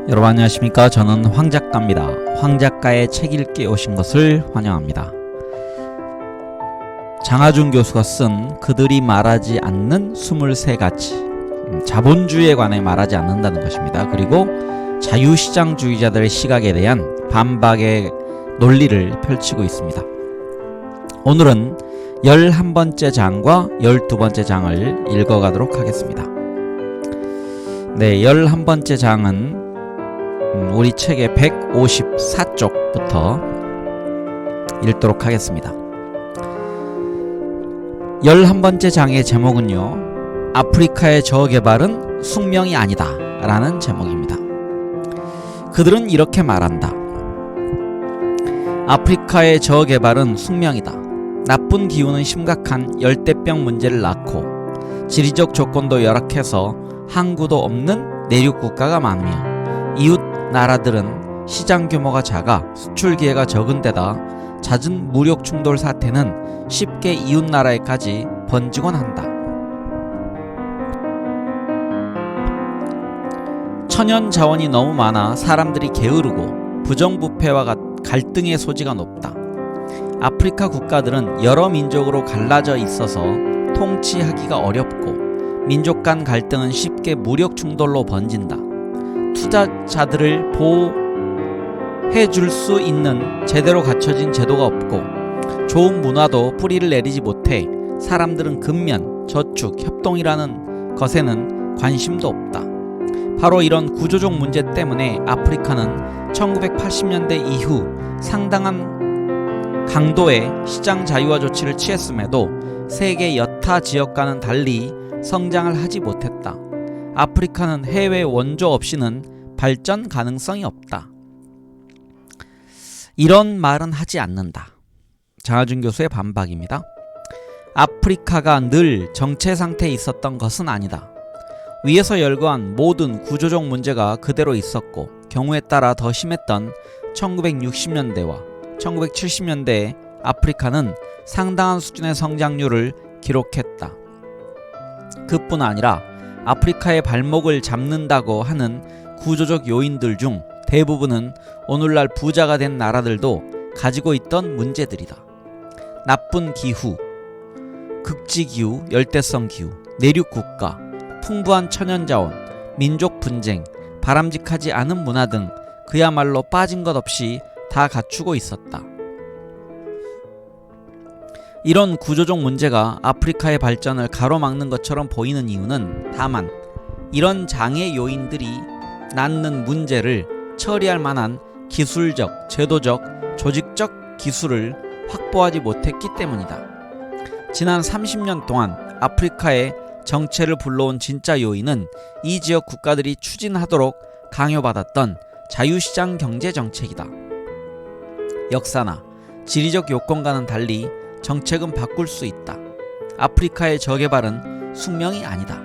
여러분 안녕하십니까. 저는 황작가입니다. 황작가의 책 읽기에 오신 것을 환영합니다. 장하준 교수가 쓴 그들이 말하지 않는 23가지 자본주의에 관해 말하지 않는다는 것입니다. 그리고 자유시장주의자들의 시각에 대한 반박의 논리를 펼치고 있습니다. 오늘은 11번째 장과 12번째 장을 읽어가도록 하겠습니다. 네, 11번째 장은 우리 책의 154쪽부터 읽도록 하겠습니다. 11번째 장의 제목은요, 아프리카의 저개발은 숙명이 아니다 라는 제목입니다. 그들은 이렇게 말한다. 아프리카의 저개발은 숙명이다. 나쁜 기후는 심각한 열대병 문제를 낳고 지리적 조건도 열악해서 항구도 없는 내륙 국가가 많으며 이웃 나라들은 시장 규모가 작아 수출 기회가 적은 데다 잦은 무력 충돌 사태는 쉽게 이웃 나라에까지 번지곤 한다. 천연 자원이 너무 많아 사람들이 게으르고 부정부패와 갈등의 소지가 높다. 아프리카 국가들은 여러 민족으로 갈라져 있어서 통치하기가 어렵고 민족 간 갈등은 쉽게 무력 충돌로 번진다. 투자자들을 보호해줄 수 있는 제대로 갖춰진 제도가 없고 좋은 문화도 뿌리를 내리지 못해 사람들은 근면, 저축, 협동이라는 것에는 관심도 없다. 바로 이런 구조적 문제 때문에 아프리카는 1980년대 이후 상당한 강도의 시장 자유화 조치를 취했음에도 세계 여타 지역과는 달리 성장을 하지 못했다. 아프리카는 해외 원조 없이는 발전 가능성이 없다. 이런 말은 하지 않는다. 장하준 교수의 반박입니다. 아프리카가 늘 정체 상태에 있었던 것은 아니다. 위에서 열거한 모든 구조적 문제가 그대로 있었고 경우에 따라 더 심했던 1960년대와 1970년대에 아프리카는 상당한 수준의 성장률을 기록했다. 그뿐 아니라 아프리카의 발목을 잡는다고 하는 구조적 요인들 중 대부분은 오늘날 부자가 된 나라들도 가지고 있던 문제들이다. 나쁜 기후, 극지기후, 열대성 기후, 내륙 국가, 풍부한 천연자원, 민족 분쟁, 바람직하지 않은 문화 등 그야말로 빠진 것 없이 다 갖추고 있었다. 이런 구조적 문제가 아프리카의 발전을 가로막는 것처럼 보이는 이유는 다만 이런 장애 요인들이 낳는 문제를 처리할 만한 기술적, 제도적, 조직적 기술을 확보하지 못했기 때문이다. 지난 30년 동안 아프리카의 정체를 불러온 진짜 요인은 이 지역 국가들이 추진하도록 강요받았던 자유시장 경제 정책이다. 역사나 지리적 요건과는 달리 정책은 바꿀 수 있다. 아프리카의 저개발은 숙명이 아니다.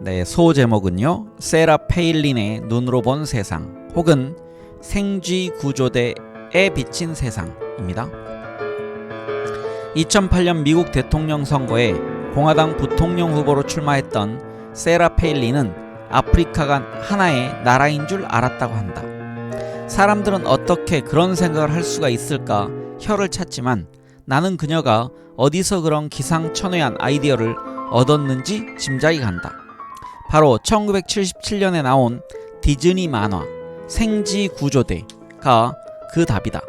네, 소제목은요, 세라 페일린의 눈으로 본 세상 혹은 생쥐 구조대에 비친 세상입니다. 2008년 미국 대통령 선거에 공화당 부통령 후보로 출마했던 세라 페일린은 아프리카가 하나의 나라인 줄 알았다고 한다. 사람들은 어떻게 그런 생각을 할 수가 있을까 혀를 찾지만 나는 그녀가 어디서 그런 기상천외한 아이디어를 얻었는지 짐작이 간다. 바로 1977년에 나온 디즈니 만화 생쥐구조대가 그 답이다.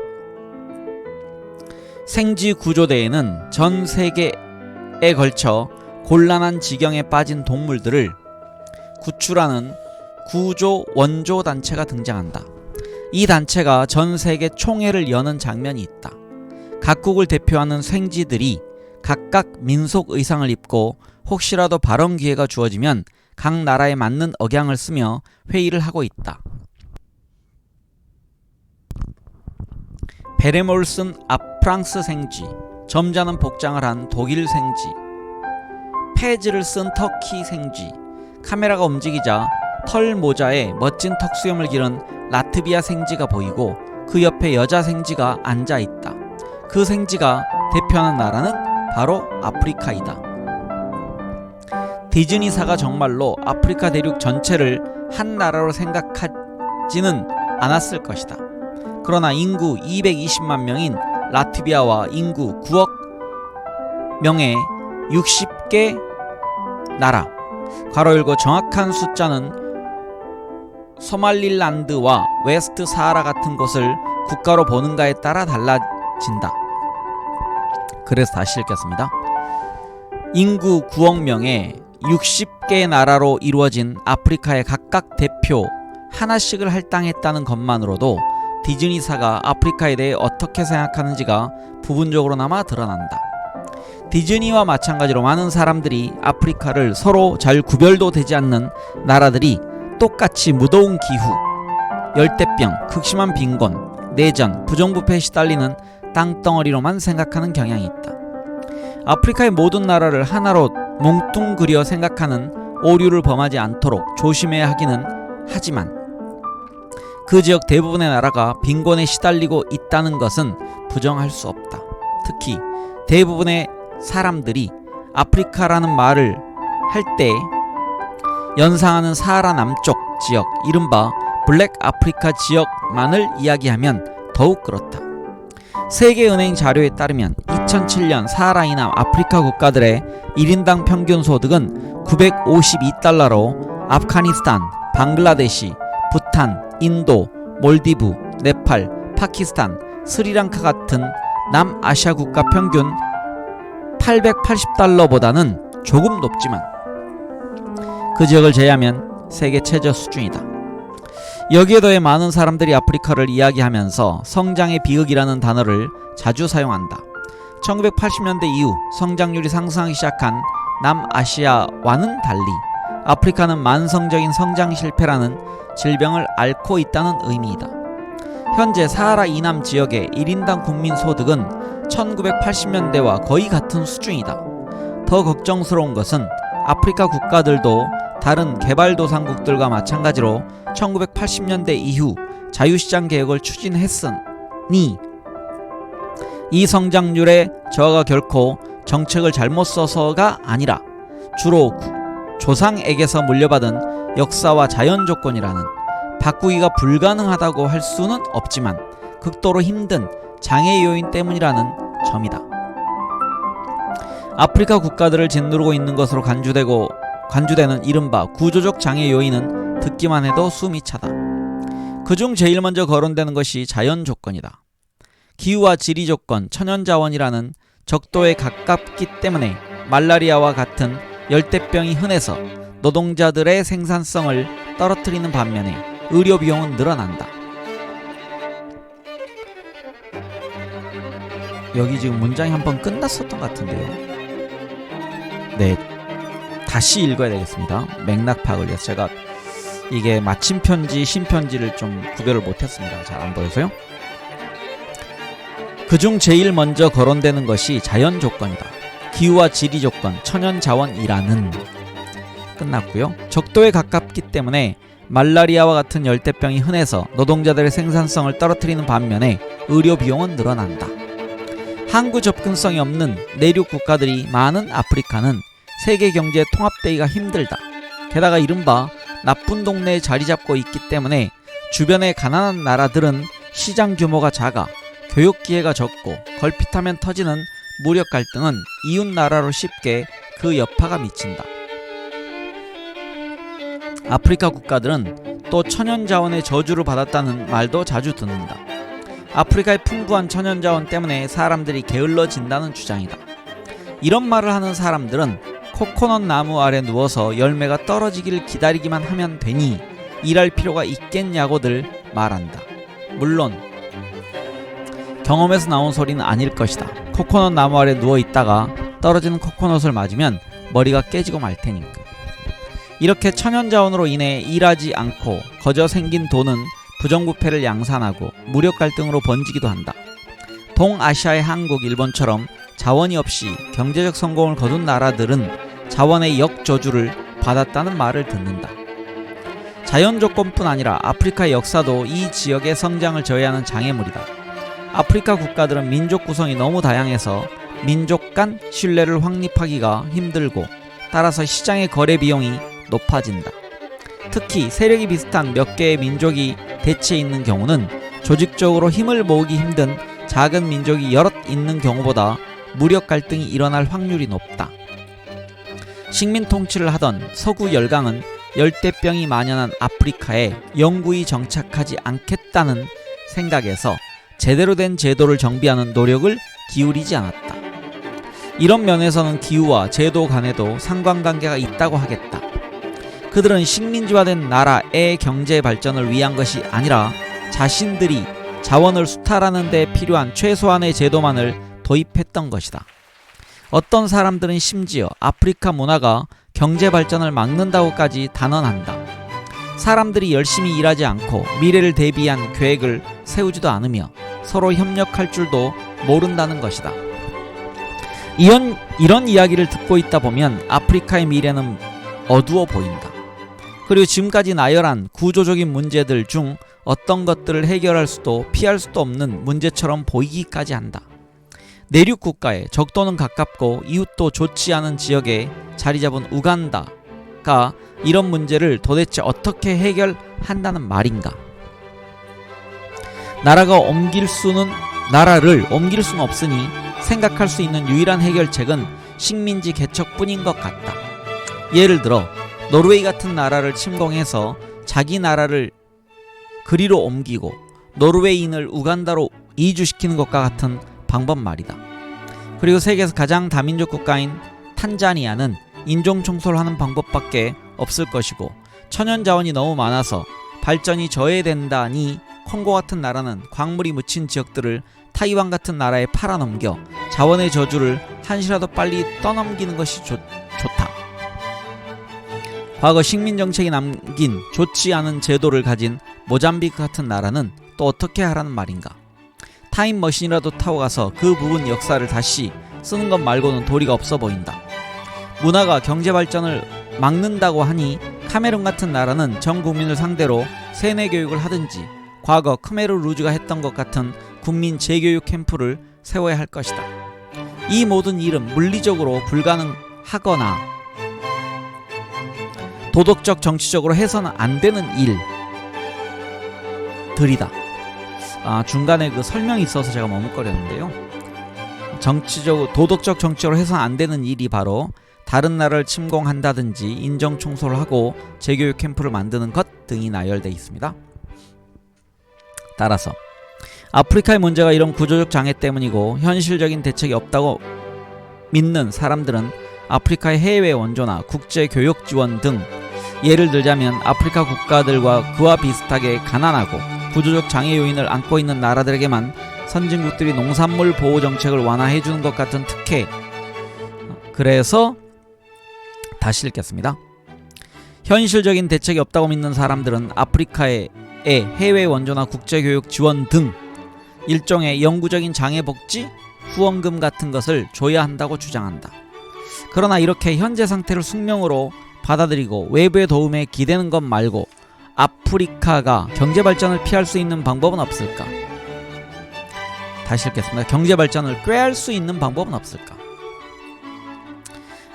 생쥐구조대에는 전 세계에 걸쳐 곤란한 지경에 빠진 동물들을 구출하는 구조 원조 단체가 등장한다. 이 단체가 전 세계 총회를 여는 장면이 있다. 각국을 대표하는 생쥐들이 각각 민속 의상을 입고 혹시라도 발언 기회가 주어지면 각 나라에 맞는 억양을 쓰며 회의를 하고 있다. 베레모를 쓴 프랑스 생쥐, 점잖은 복장을 한 독일 생쥐, 페즈를 쓴 터키 생쥐, 카메라가 움직이자 털 모자에 멋진 턱수염을 기른 라트비아 생쥐가 보이고 그 옆에 여자 생쥐가 앉아있다. 그 생쥐가 대표하는 나라는 바로 아프리카이다. 디즈니사가 정말로 아프리카 대륙 전체를 한 나라로 생각하지는 않았을 것이다. 그러나 인구 220만 명인 라트비아와 인구 9억 명의 60개 나라, 괄호 열고 정확한 숫자는 소말릴란드와 웨스트 사하라 같은 곳을 국가로 보는가에 따라 달라진다. 그래서 다시 읽겠습니다. 인구 9억 명의 60개 나라로 이루어진 아프리카의 각각 대표 하나씩을 할당했다는 것만으로도 디즈니사가 아프리카에 대해 어떻게 생각하는지가 부분적으로나마 드러난다. 디즈니와 마찬가지로 많은 사람들이 아프리카를 서로 잘 구별도 되지 않는 나라들이 똑같이 무더운 기후, 열대병, 극심한 빈곤, 내전, 부정부패에 시달리는 땅덩어리로만 생각하는 경향이 있다. 아프리카의 모든 나라를 하나로 뭉뚱그려 생각하는 오류를 범하지 않도록 조심해야 하기는 하지만 그 지역 대부분의 나라가 빈곤에 시달리고 있다는 것은 부정할 수 없다. 특히 대부분의 사람들이 아프리카라는 말을 할 때 연상하는 사하라 남쪽 지역, 이른바 블랙 아프리카 지역만을 이야기하면 더욱 그렇다. 세계은행 자료에 따르면 2007년 사하라 이남 아프리카 국가들의 1인당 평균 소득은 952달러로 아프가니스탄, 방글라데시, 부탄, 인도, 몰디브, 네팔, 파키스탄, 스리랑카 같은 남아시아 국가 평균 880달러보다는 조금 높지만 그 지역을 제외하면 세계 최저 수준이다. 여기에 더해 많은 사람들이 아프리카를 이야기하면서 성장의 비극이라는 단어를 자주 사용한다. 1980년대 이후 성장률이 상승하기 시작한 남아시아와는 달리 아프리카는 만성적인 성장 실패라는 질병을 앓고 있다는 의미이다. 현재 사하라 이남 지역의 1인당 국민 소득은 1980년대와 거의 같은 수준이다. 더 걱정스러운 것은 아프리카 국가들도 다른 개발도상국들과 마찬가지로 1980년대 이후 자유시장 개혁을 추진했으니 이 성장률의 저하가 결코 정책을 잘못 써서가 아니라 주로 조상에게서 물려받은 역사와 자연 조건이라는 바꾸기가 불가능하다고 할 수는 없지만 극도로 힘든 장애 요인 때문이라는 점이다. 아프리카 국가들을 짓누르고 있는 것으로 간주되는 이른바 구조적 장애 요인은 듣기만 해도 숨이 차다. 그중 제일 먼저 거론되는 것이 자연 조건이다. 기후와 지리 조건, 천연자원이라는 적도에 가깝기 때문에 말라리아와 같은 열대병이 흔해서 노동자들의 생산성을 떨어뜨리는 반면에 의료 비용은 늘어난다. 여기 지금 문장이 한번 끝났었던 것 같은데요. 네, 다시 읽어야 되겠습니다. 맥락 파악을 위해서 제가 이게 마침편지, 신편지를 좀 구별을 못했습니다. 잘 안 보여서요. 그중 제일 먼저 거론되는 것이 자연 조건이다. 기후와 지리 조건, 천연자원이라는 끝났고요. 적도에 가깝기 때문에 말라리아와 같은 열대병이 흔해서 노동자들의 생산성을 떨어뜨리는 반면에 의료 비용은 늘어난다. 항구 접근성이 없는 내륙 국가들이 많은 아프리카는 세계 경제에 통합되기가 힘들다. 게다가 이른바 나쁜 동네에 자리 잡고 있기 때문에 주변의 가난한 나라들은 시장 규모가 작아 교육 기회가 적고 걸핏하면 터지는 무력 갈등은 이웃 나라로 쉽게 그 여파가 미친다. 아프리카 국가들은 또 천연자원의 저주를 받았다는 말도 자주 듣는다. 아프리카의 풍부한 천연자원 때문에 사람들이 게을러진다는 주장이다. 이런 말을 하는 사람들은 코코넛 나무 아래 누워서 열매가 떨어지기를 기다리기만 하면 되니 일할 필요가 있겠냐고들 말한다. 물론 경험에서 나온 소리는 아닐 것이다. 코코넛 나무 아래 누워있다가 떨어지는 코코넛을 맞으면 머리가 깨지고 말 테니까. 이렇게 천연자원으로 인해 일하지 않고 거저 생긴 돈은 부정부패를 양산하고 무력 갈등으로 번지기도 한다. 동아시아의 한국, 일본처럼 자원이 없이 경제적 성공을 거둔 나라들은 자원의 역저주를 받았다는 말을 듣는다. 자연 조건뿐 아니라 아프리카의 역사도 이 지역의 성장을 저해하는 장애물이다. 아프리카 국가들은 민족 구성이 너무 다양해서 민족 간 신뢰를 확립하기가 힘들고 따라서 시장의 거래 비용이 높아진다. 특히 세력이 비슷한 몇 개의 민족이 대치해 있는 경우는 조직적으로 힘을 모으기 힘든 작은 민족이 여럿 있는 경우보다 무력 갈등이 일어날 확률이 높다. 식민 통치를 하던 서구 열강은 열대병이 만연한 아프리카에 영구히 정착하지 않겠다는 생각에서 제대로 된 제도를 정비하는 노력을 기울이지 않았다. 이런 면에서는 기후와 제도 간에도 상관관계가 있다고 하겠다. 그들은 식민지화된 나라의 경제 발전을 위한 것이 아니라 자신들이 자원을 수탈하는 데 필요한 최소한의 제도만을 도입했던 것이다. 어떤 사람들은 심지어 아프리카 문화가 경제 발전을 막는다고까지 단언한다. 사람들이 열심히 일하지 않고 미래를 대비한 계획을 세우지도 않으며 서로 협력할 줄도 모른다는 것이다. 이런 이야기를 듣고 있다 보면 아프리카의 미래는 어두워 보인다. 그리고 지금까지 나열한 구조적인 문제들 중 어떤 것들을 해결할 수도 피할 수도 없는 문제처럼 보이기까지 한다. 내륙 국가에 적도는 가깝고 이웃도 좋지 않은 지역에 자리 잡은 우간다가 이런 문제를 도대체 어떻게 해결한다는 말인가? 나라를 옮길 수는 없으니 생각할 수 있는 유일한 해결책은 식민지 개척뿐인 것 같다. 예를 들어 노르웨이 같은 나라를 침공해서 자기 나라를 그리로 옮기고 노르웨이인을 우간다로 이주시키는 것과 같은 방법 말이다. 그리고 세계에서 가장 다민족 국가인 탄자니아는 인종 청소를 하는 방법밖에 없을 것이고 천연 자원이 너무 많아서 발전이 저해된다니 콩고 같은 나라는 광물이 묻힌 지역들을 타이완 같은 나라에 팔아넘겨 자원의 저주를 한시라도 빨리 떠넘기는 것이 좋다. 과거 식민정책이 남긴 좋지 않은 제도를 가진 모잠비크 같은 나라는 또 어떻게 하라는 말인가? 타임머신이라도 타고 가서 그 부분 역사를 다시 쓰는 것 말고는 도리가 없어 보인다. 문화가 경제발전을 막는다고 하니 카메룬 같은 나라는 전 국민을 상대로 세뇌 교육을 하든지 과거 크메르 루즈가 했던 것 같은 국민 재교육 캠프를 세워야 할 것이다. 이 모든 일은 물리적으로 불가능하거나 도덕적 정치적으로 해서는 안 되는 일들이다. 중간에 그 설명이 있어서 제가 머뭇거렸는데요. 도덕적 정치적으로 해서는 안 되는 일이 바로 다른 나라를 침공한다든지 인종 청소를 하고 재교육 캠프를 만드는 것 등이 나열되어 있습니다. 따라서 아프리카의 문제가 이런 구조적 장애 때문이고 현실적인 대책이 없다고 믿는 사람들은 아프리카의 해외 원조나 국제 교육 지원 등 예를 들자면 아프리카 국가들과 그와 비슷하게 가난하고 구조적 장애 요인을 안고 있는 나라들에게만 선진국들이 농산물 보호 정책을 완화해주는 것 같은 특혜. 그래서 다시 읽겠습니다. 현실적인 대책이 없다고 믿는 사람들은 아프리카의 해외 원조나 국제교육 지원 등 일종의 영구적인 장애복지 후원금 같은 것을 줘야 한다고 주장한다. 그러나 이렇게 현재 상태를 숙명으로 받아들이고 외부의 도움에 기대는 것 말고 아프리카가 경제발전을 피할 수 있는 방법은 없을까? 다시 읽겠습니다. 경제발전을 꾀할 수 있는 방법은 없을까?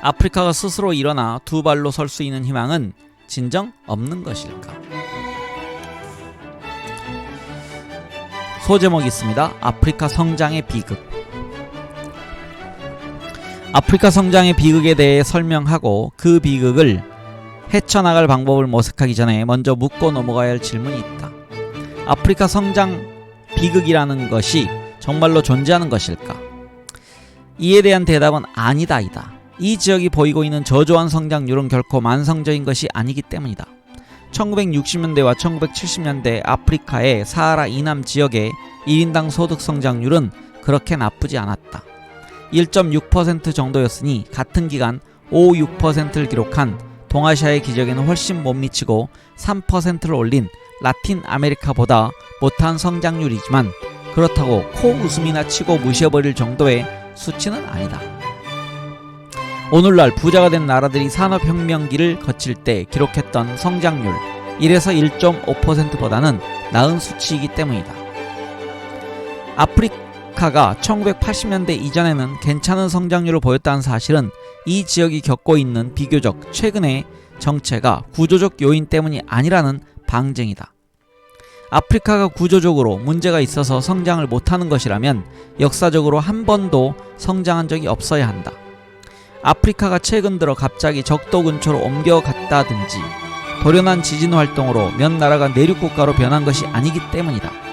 아프리카가 스스로 일어나 두 발로 설 수 있는 희망은 진정 없는 것일까? 소제목이 있습니다. 아프리카 성장의 비극. 아프리카 성장의 비극에 대해 설명하고 그 비극을 헤쳐나갈 방법을 모색하기 전에 먼저 묻고 넘어가야 할 질문이 있다. 아프리카 성장 비극이라는 것이 정말로 존재하는 것일까? 이에 대한 대답은 아니다이다. 이 지역이 보이고 있는 저조한 성장률은 결코 만성적인 것이 아니기 때문이다. 1960년대와 1970년대 아프리카의 사하라 이남 지역의 1인당 소득 성장률은 그렇게 나쁘지 않았다. 1.6% 정도였으니 같은 기간 5.6%를 기록한 동아시아의 기적에는 훨씬 못 미치고 3%를 올린 라틴 아메리카보다 못한 성장률이지만 그렇다고 코웃음이나 치고 무시해버릴 정도의 수치는 아니다. 오늘날 부자가 된 나라들이 산업혁명기를 거칠 때 기록했던 성장률 1에서 1.5%보다는 나은 수치이기 때문이다. 아프리카가 1980년대 이전에는 괜찮은 성장률을 보였다는 사실은 이 지역이 겪고 있는 비교적 최근의 정체가 구조적 요인 때문이 아니라는 방증이다. 아프리카가 구조적으로 문제가 있어서 성장을 못하는 것이라면 역사적으로 한 번도 성장한 적이 없어야 한다. 아프리카가 최근 들어 갑자기 적도 근처로 옮겨갔다든지 돌연한 지진 활동으로 몇 나라가 내륙국가로 변한 것이 아니기 때문이다.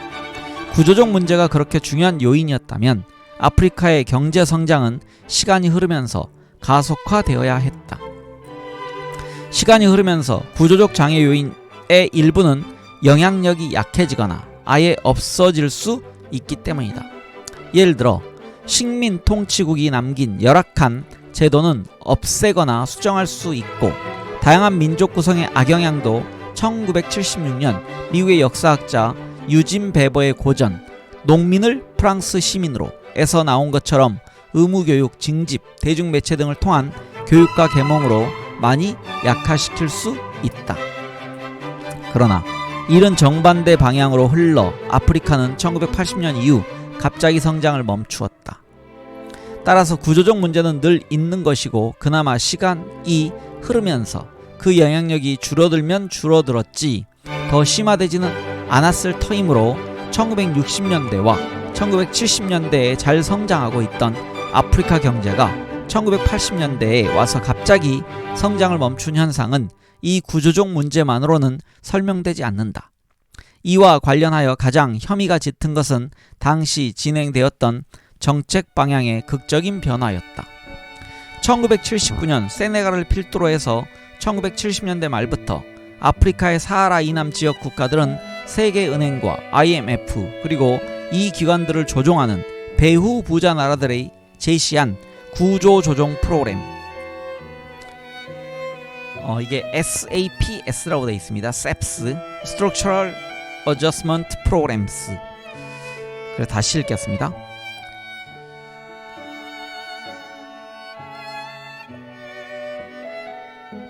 구조적 문제가 그렇게 중요한 요인이었다면 아프리카의 경제 성장은 시간이 흐르면서 가속화되어야 했다. 시간이 흐르면서 구조적 장애 요인의 일부는 영향력이 약해지거나 아예 없어질 수 있기 때문이다. 예를 들어 식민 통치국이 남긴 열악한 제도는 없애거나 수정할 수 있고, 다양한 민족 구성의 악영향도 1976년 미국의 역사학자 유진 베버의 고전 농민을 프랑스 시민으로 에서 나온 것처럼 의무교육, 징집, 대중매체 등을 통한 교육과 계몽으로 많이 약화시킬 수 있다. 그러나 이런 정반대 방향으로 흘러 아프리카는 1980년 이후 갑자기 성장을 멈추었다. 따라서 구조적 문제는 늘 있는 것이고, 그나마 시간이 흐르면서 그 영향력이 줄어들면 줄어들었지 더 심화되지는 않았을 터이므로 1960년대와 1970년대에 잘 성장하고 있던 아프리카 경제가 1980년대에 와서 갑자기 성장을 멈춘 현상은 이 구조적 문제만으로는 설명되지 않는다. 이와 관련하여 가장 혐의가 짙은 것은 당시 진행되었던 정책 방향의 극적인 변화였다. 1979년 세네갈을 필두로 해서 1970년대 말부터 아프리카의 사하라 이남 지역 국가들은 세계은행과 IMF 그리고 이 기관들을 조종하는 배후 부자 나라들의 제시한 구조조정 프로그램, 이게 SAPS라고 되어 있습니다. SAPS, Structural Adjustment Programs. 그래서 다시 읽겠습니다.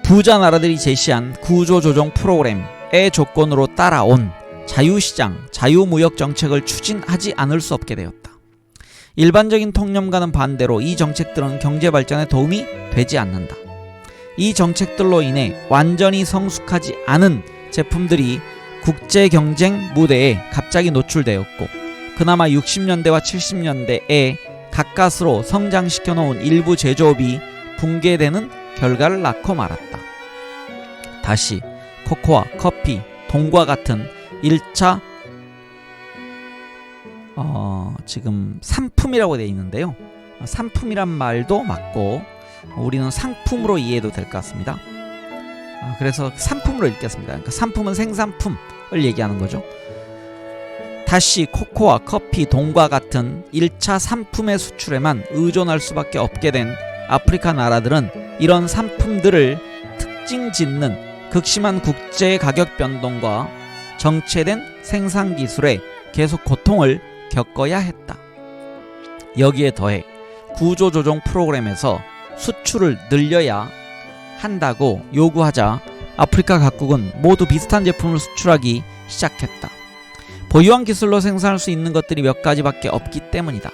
부자 나라들이 제시한 구조조정 프로그램의 조건으로 따라온 자유시장, 자유무역 정책을 추진하지 않을 수 없게 되었다. 일반적인 통념과는 반대로 이 정책들은 경제발전에 도움이 되지 않는다. 이 정책들로 인해 완전히 성숙하지 않은 제품들이 국제경쟁 무대에 갑자기 노출되었고, 그나마 60년대와 70년대에 가까스로 성장시켜 놓은 일부 제조업이 붕괴되는 결과를 낳고 말았다. 다시 코코아, 커피, 동과 같은 1차 지금 상품이라고 되어 있는데요. 상품이란 말도 맞고 우리는 상품으로 이해해도 될 것 같습니다. 그래서 상품으로 읽겠습니다. 그러니까 상품은 생산품을 얘기하는 거죠. 다시 코코아, 커피, 동과 같은 1차 상품의 수출에만 의존할 수밖에 없게 된 아프리카 나라들은 이런 상품들을 특징 짓는 극심한 국제 가격 변동과 정체된 생산 기술에 계속 고통을 겪어야 했다. 여기에 더해 구조조정 프로그램에서 수출을 늘려야 한다고 요구하자 아프리카 각국은 모두 비슷한 제품을 수출하기 시작했다. 보유한 기술로 생산할 수 있는 것들이 몇 가지밖에 없기 때문이다.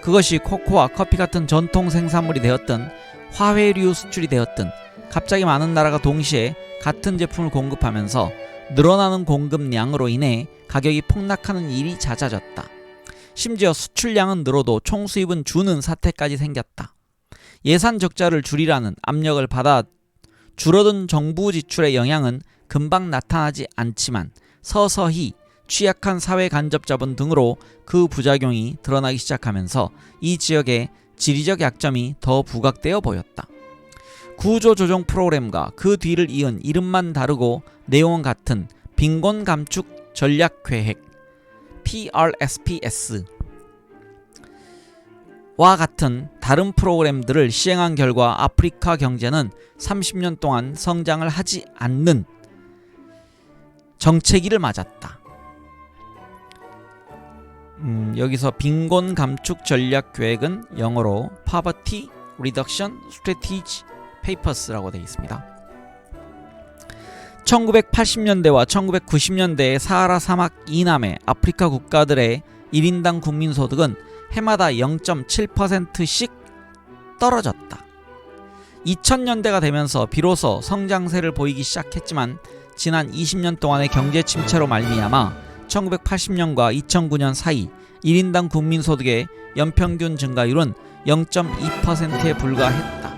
그것이 코코아, 커피 같은 전통 생산물이 되었든 화훼류 수출이 되었든 갑자기 많은 나라가 동시에 같은 제품을 공급하면서 늘어나는 공급량으로 인해 가격이 폭락하는 일이 잦아졌다. 심지어 수출량은 늘어도 총수입은 주는 사태까지 생겼다. 예산 적자를 줄이라는 압력을 받아 줄어든 정부 지출의 영향은 금방 나타나지 않지만 서서히 취약한 사회 간접 자본 등으로 그 부작용이 드러나기 시작하면서 이 지역의 지리적 약점이 더 부각되어 보였다. 구조조정 프로그램과 그 뒤를 이은 이름만 다르고 내용은 같은 빈곤 감축 전략계획 PRSPS 와 같은 다른 프로그램들을 시행한 결과 아프리카 경제는 30년 동안 성장을 하지 않는 정체기를 맞았다. 여기서 빈곤 감축 전략 계획은 영어로 Poverty Reduction Strategy Papers라고 되어 있습니다. 1980년대와 1990년대의 사하라 사막 이남의 아프리카 국가들의 1인당 국민소득은 해마다 0.7%씩 떨어졌다. 2000년대가 되면서 비로소 성장세를 보이기 시작했지만 지난 20년 동안의 경제 침체로 말미암아 1980년과 2009년 사이 1인당 국민소득의 연평균 증가율은 0.2%에 불과했다.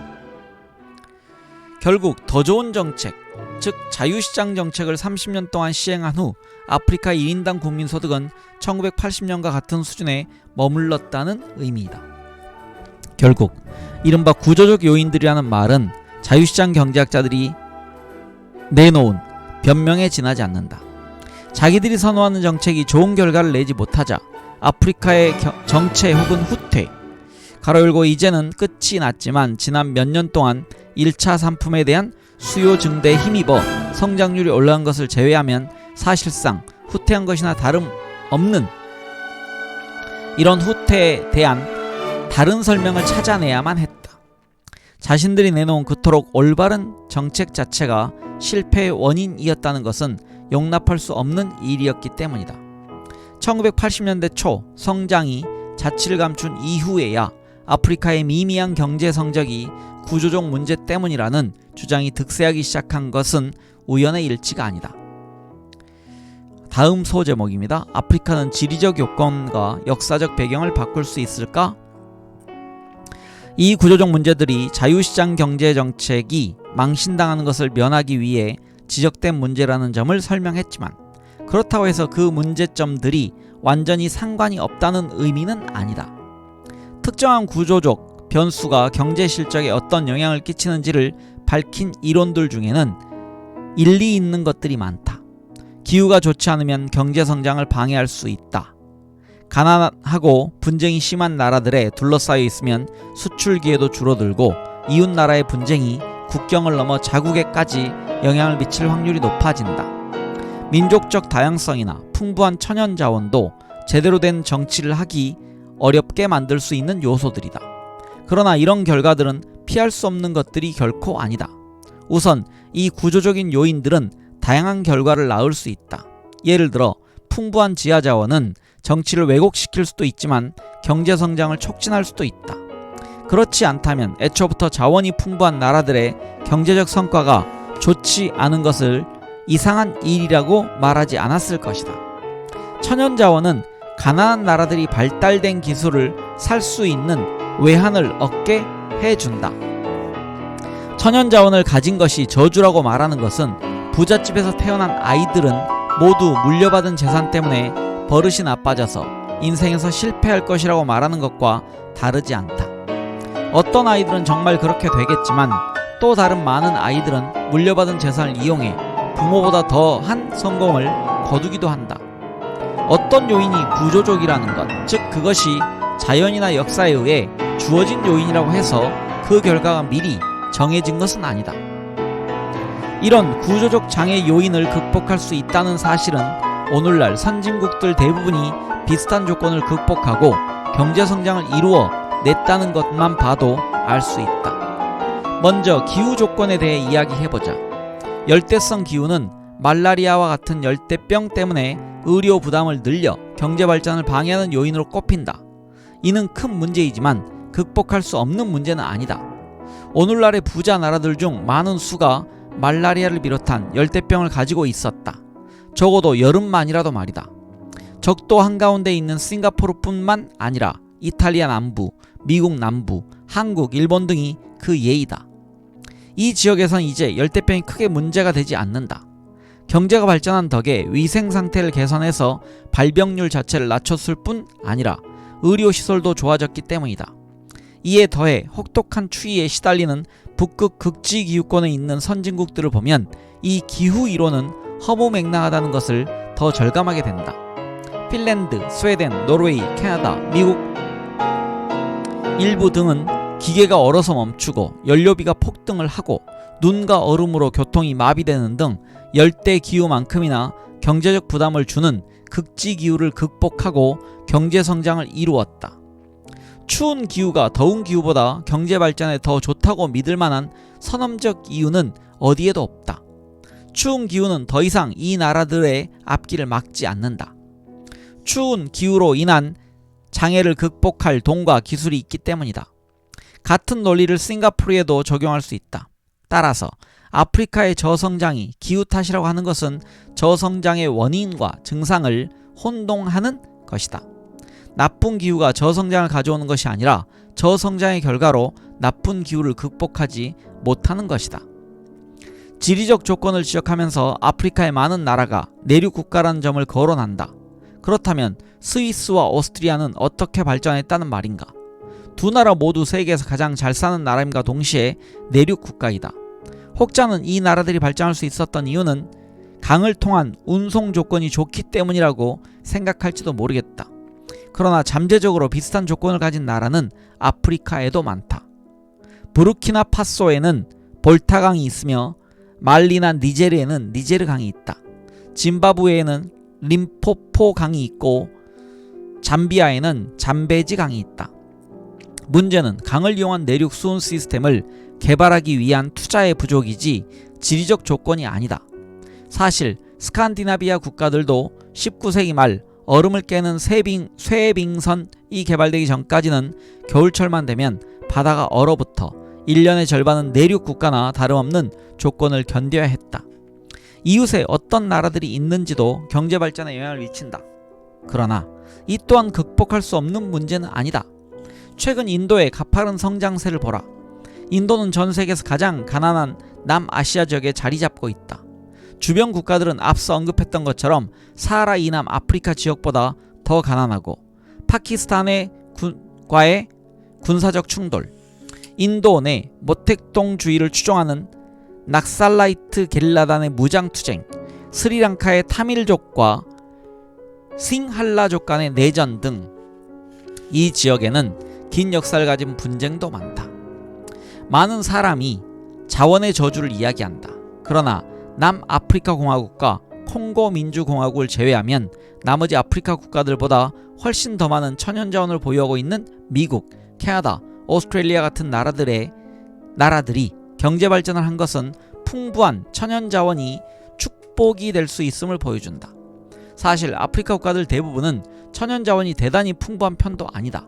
결국 더 좋은 정책, 즉 자유시장 정책을 30년 동안 시행한 후 아프리카 1인당 국민소득은 1980년과 같은 수준에 머물렀다는 의미이다. 결국 이른바 구조적 요인들이라는 말은 자유시장 경제학자들이 내놓은 변명에 지나지 않는다. 자기들이 선호하는 정책이 좋은 결과를 내지 못하자 아프리카의 정체 혹은 후퇴 가로 열고 이제는 끝이 났지만 지난 몇 년 동안 1차 상품에 대한 수요 증대에 힘입어 성장률이 올라간 것을 제외하면 사실상 후퇴한 것이나 다름없는 이런 후퇴에 대한 다른 설명을 찾아내야만 했다. 자신들이 내놓은 그토록 올바른 정책 자체가 실패의 원인이었다는 것은 용납할 수 없는 일이었기 때문이다. 1980년대 초 성장이 자취를 감춘 이후에야 아프리카의 미미한 경제 성적이 구조적 문제 때문이라는 주장이 득세하기 시작한 것은 우연의 일치가 아니다. 다음 소제목입니다. 아프리카는 지리적 요건과 역사적 배경을 바꿀 수 있을까? 이 구조적 문제들이 자유시장 경제 정책이 망신당하는 것을 면하기 위해 지적된 문제라는 점을 설명했지만 그렇다고 해서 그 문제점들이 완전히 상관이 없다는 의미는 아니다. 특정한 구조적 변수가 경제 실적에 어떤 영향을 끼치는지를 밝힌 이론들 중에는 일리 있는 것들이 많다. 기후가 좋지 않으면 경제 성장을 방해할 수 있다. 가난하고 분쟁이 심한 나라들에 둘러싸여 있으면 수출 기회도 줄어들고 이웃 나라의 분쟁이 국경을 넘어 자국에까지 영향을 미칠 확률이 높아진다. 민족적 다양성이나 풍부한 천연 자원도 제대로 된 정치를 하기 어렵게 만들 수 있는 요소들이다. 그러나 이런 결과들은 피할 수 없는 것들이 결코 아니다. 우선 이 구조적인 요인들은 다양한 결과를 낳을 수 있다. 예를 들어 풍부한 지하 자원은 정치를 왜곡시킬 수도 있지만 경제 성장을 촉진할 수도 있다. 그렇지 않다면 애초부터 자원이 풍부한 나라들의 경제적 성과가 좋지 않은 것을 이상한 일이라고 말하지 않았을 것이다. 천연 자원은 가난한 나라들이 발달된 기술을 살 수 있는 외환을 얻게 해준다. 천연 자원을 가진 것이 저주라고 말하는 것은 부잣집에서 태어난 아이들은 모두 물려받은 재산 때문에 버릇이 나빠져서 인생에서 실패할 것이라고 말하는 것과 다르지 않다. 어떤 아이들은 정말 그렇게 되겠지만 또 다른 많은 아이들은 물려받은 재산을 이용해 부모보다 더한 성공을 거두기도 한다. 어떤 요인이 구조적이라는 것, 즉 그것이 자연이나 역사에 의해 주어진 요인이라고 해서 그 결과가 미리 정해진 것은 아니다. 이런 구조적 장애 요인을 극복할 수 있다는 사실은 오늘날 선진국들 대부분이 비슷한 조건을 극복하고 경제성장을 이루어 냈다는 것만 봐도 알 수 있다. 먼저 기후 조건에 대해 이야기해보자. 열대성 기후는 말라리아와 같은 열대병 때문에 의료 부담을 늘려 경제 발전을 방해하는 요인으로 꼽힌다. 이는 큰 문제이지만 극복할 수 없는 문제는 아니다. 오늘날의 부자 나라들 중 많은 수가 말라리아를 비롯한 열대병을 가지고 있었다. 적어도 여름만이라도 말이다. 적도 한가운데 있는 싱가포르뿐만 아니라 이탈리아 남부, 미국 남부, 한국, 일본 등이 그 예이다. 이 지역에선 이제 열대병이 크게 문제가 되지 않는다. 경제가 발전한 덕에 위생 상태를 개선해서 발병률 자체를 낮췄을 뿐 아니라 의료시설도 좋아졌기 때문이다. 이에 더해 혹독한 추위에 시달리는 북극 극지기후권에 있는 선진국들을 보면 이 기후 이론은 허무맹랑하다는 것을 더 절감하게 된다. 핀란드, 스웨덴, 노르웨이, 캐나다, 미국 일부 등은 기계가 얼어서 멈추고 연료비가 폭등을 하고 눈과 얼음으로 교통이 마비되는 등 열대 기후만큼이나 경제적 부담을 주는 극지기후를 극복하고 경제성장을 이루었다. 추운 기후가 더운 기후보다 경제 발전에 더 좋다고 믿을 만한 선험적 이유는 어디에도 없다. 추운 기후는 더 이상 이 나라들의 앞길을 막지 않는다. 추운 기후로 인한 장애를 극복할 돈과 기술이 있기 때문이다. 같은 논리를 싱가포르에도 적용할 수 있다. 따라서 아프리카의 저성장이 기후 탓이라고 하는 것은 저성장의 원인과 증상을 혼동하는 것이다. 나쁜 기후가 저성장을 가져오는 것이 아니라 저성장의 결과로 나쁜 기후를 극복하지 못하는 것이다. 지리적 조건을 지적하면서 아프리카의 많은 나라가 내륙 국가라는 점을 거론한다. 그렇다면 스위스와 오스트리아는 어떻게 발전했다는 말인가? 두 나라 모두 세계에서 가장 잘 사는 나라임과 동시에 내륙 국가이다. 혹자는 이 나라들이 발전할 수 있었던 이유는 강을 통한 운송 조건이 좋기 때문이라고 생각할지도 모르겠다. 그러나 잠재적으로 비슷한 조건을 가진 나라는 아프리카에도 많다. 부르키나파소에는 볼타강이 있으며 말리나 니제르에는 니제르강이 있다. 짐바브웨에는 림포포강이 있고 잠비아에는 잠베지강이 있다. 문제는 강을 이용한 내륙 수운 시스템을 개발하기 위한 투자의 부족이지 지리적 조건이 아니다. 사실 스칸디나비아 국가들도 19세기 말 얼음을 깨는 쇠빙선이 개발되기 전까지는 겨울철만 되면 바다가 얼어붙어 1년의 절반은 내륙 국가나 다름없는 조건을 견뎌야 했다. 이웃에 어떤 나라들이 있는지도 경제 발전에 영향을 미친다. 그러나 이 또한 극복할 수 없는 문제는 아니다. 최근 인도의 가파른 성장세를 보라. 인도는 전 세계에서 가장 가난한 남아시아 지역에 자리 잡고 있다. 주변 국가들은 앞서 언급했던 것처럼 사하라 이남 아프리카 지역보다 더 가난하고 파키스탄과의 군사적 충돌, 인도 내 모택동주의를 추종하는 낙살라이트 게릴라단의 무장투쟁, 스리랑카의 타밀족과 싱할라족 간의 내전 등 이 지역에는 긴 역사를 가진 분쟁도 많다. 많은 사람이 자원의 저주를 이야기한다. 그러나 남아프리카 공화국과 콩고 민주공화국을 제외하면 나머지 아프리카 국가들보다 훨씬 더 많은 천연자원을 보유하고 있는 미국, 캐나다, 오스트레일리아 같은 나라들이 경제발전을 한 것은 풍부한 천연자원이 축복이 될 수 있음을 보여준다. 사실 아프리카 국가들 대부분은 천연자원이 대단히 풍부한 편도 아니다.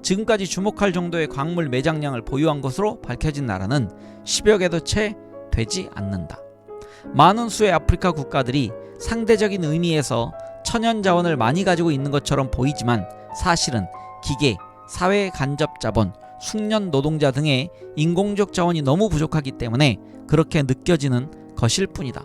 지금까지 주목할 정도의 광물 매장량을 보유한 것으로 밝혀진 나라는 10여 개도 채 되지 않는다. 많은 수의 아프리카 국가들이 상대적인 의미에서 천연자원을 많이 가지고 있는 것처럼 보이지만 사실은 기계, 사회 간접 자본, 숙련 노동자 등의 인공적 자원이 너무 부족하기 때문에 그렇게 느껴지는 것일 뿐이다.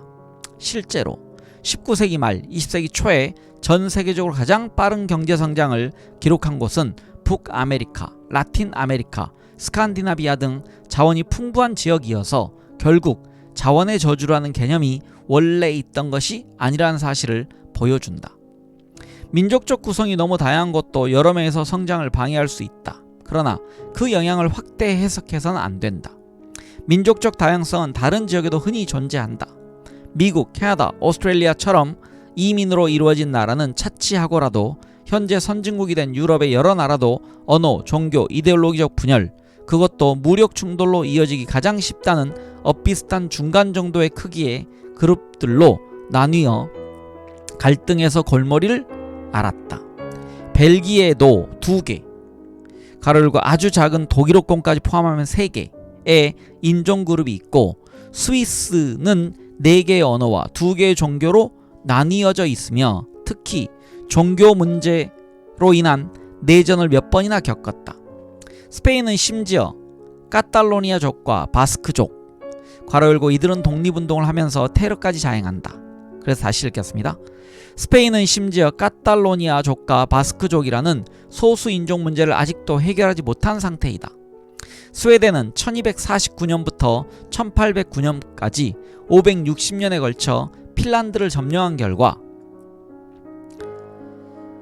실제로 19세기 말 20세기 초에 전 세계적으로 가장 빠른 경제 성장을 기록한 곳은 북아메리카, 라틴 아메리카, 스칸디나비아 등 자원이 풍부한 지역이어서 결국 자원의 저주라는 개념이 원래 있던 것이 아니라는 사실을 보여준다. 민족적 구성이 너무 다양한 것도 여러 면에서 성장을 방해할 수 있다. 그러나 그 영향을 확대 해석해서는 안 된다. 민족적 다양성은 다른 지역에도 흔히 존재한다. 미국, 캐나다, 오스트레일리아처럼 이민으로 이루어진 나라는 차치하고라도 현재 선진국이 된 유럽의 여러 나라도 언어, 종교, 이데올로기적 분열, 그것도 무력 충돌로 이어지기 가장 쉽다는 엇비슷한 중간 정도의 크기의 그룹들로 나뉘어 갈등에서 골머리를 앓았다. 벨기에도 2개, 가로열고 아주 작은 독일어권까지 포함하면 3개의 인종그룹이 있고 스위스는 4개의 언어와 2개의 종교로 나뉘어져 있으며 특히 종교 문제로 인한 내전을 몇 번이나 겪었다. 스페인은 심지어 카탈로니아족과 바스크족, 괄호 열고 이들은 독립운동을 하면서 테러까지 자행한다. 그래서 다시 읽겠습니다. 스페인은 심지어 카탈로니아족과 바스크족이라는 소수 인종 문제를 아직도 해결하지 못한 상태이다. 스웨덴은 1249년부터 1809년까지 560년에 걸쳐 핀란드를 점령한 결과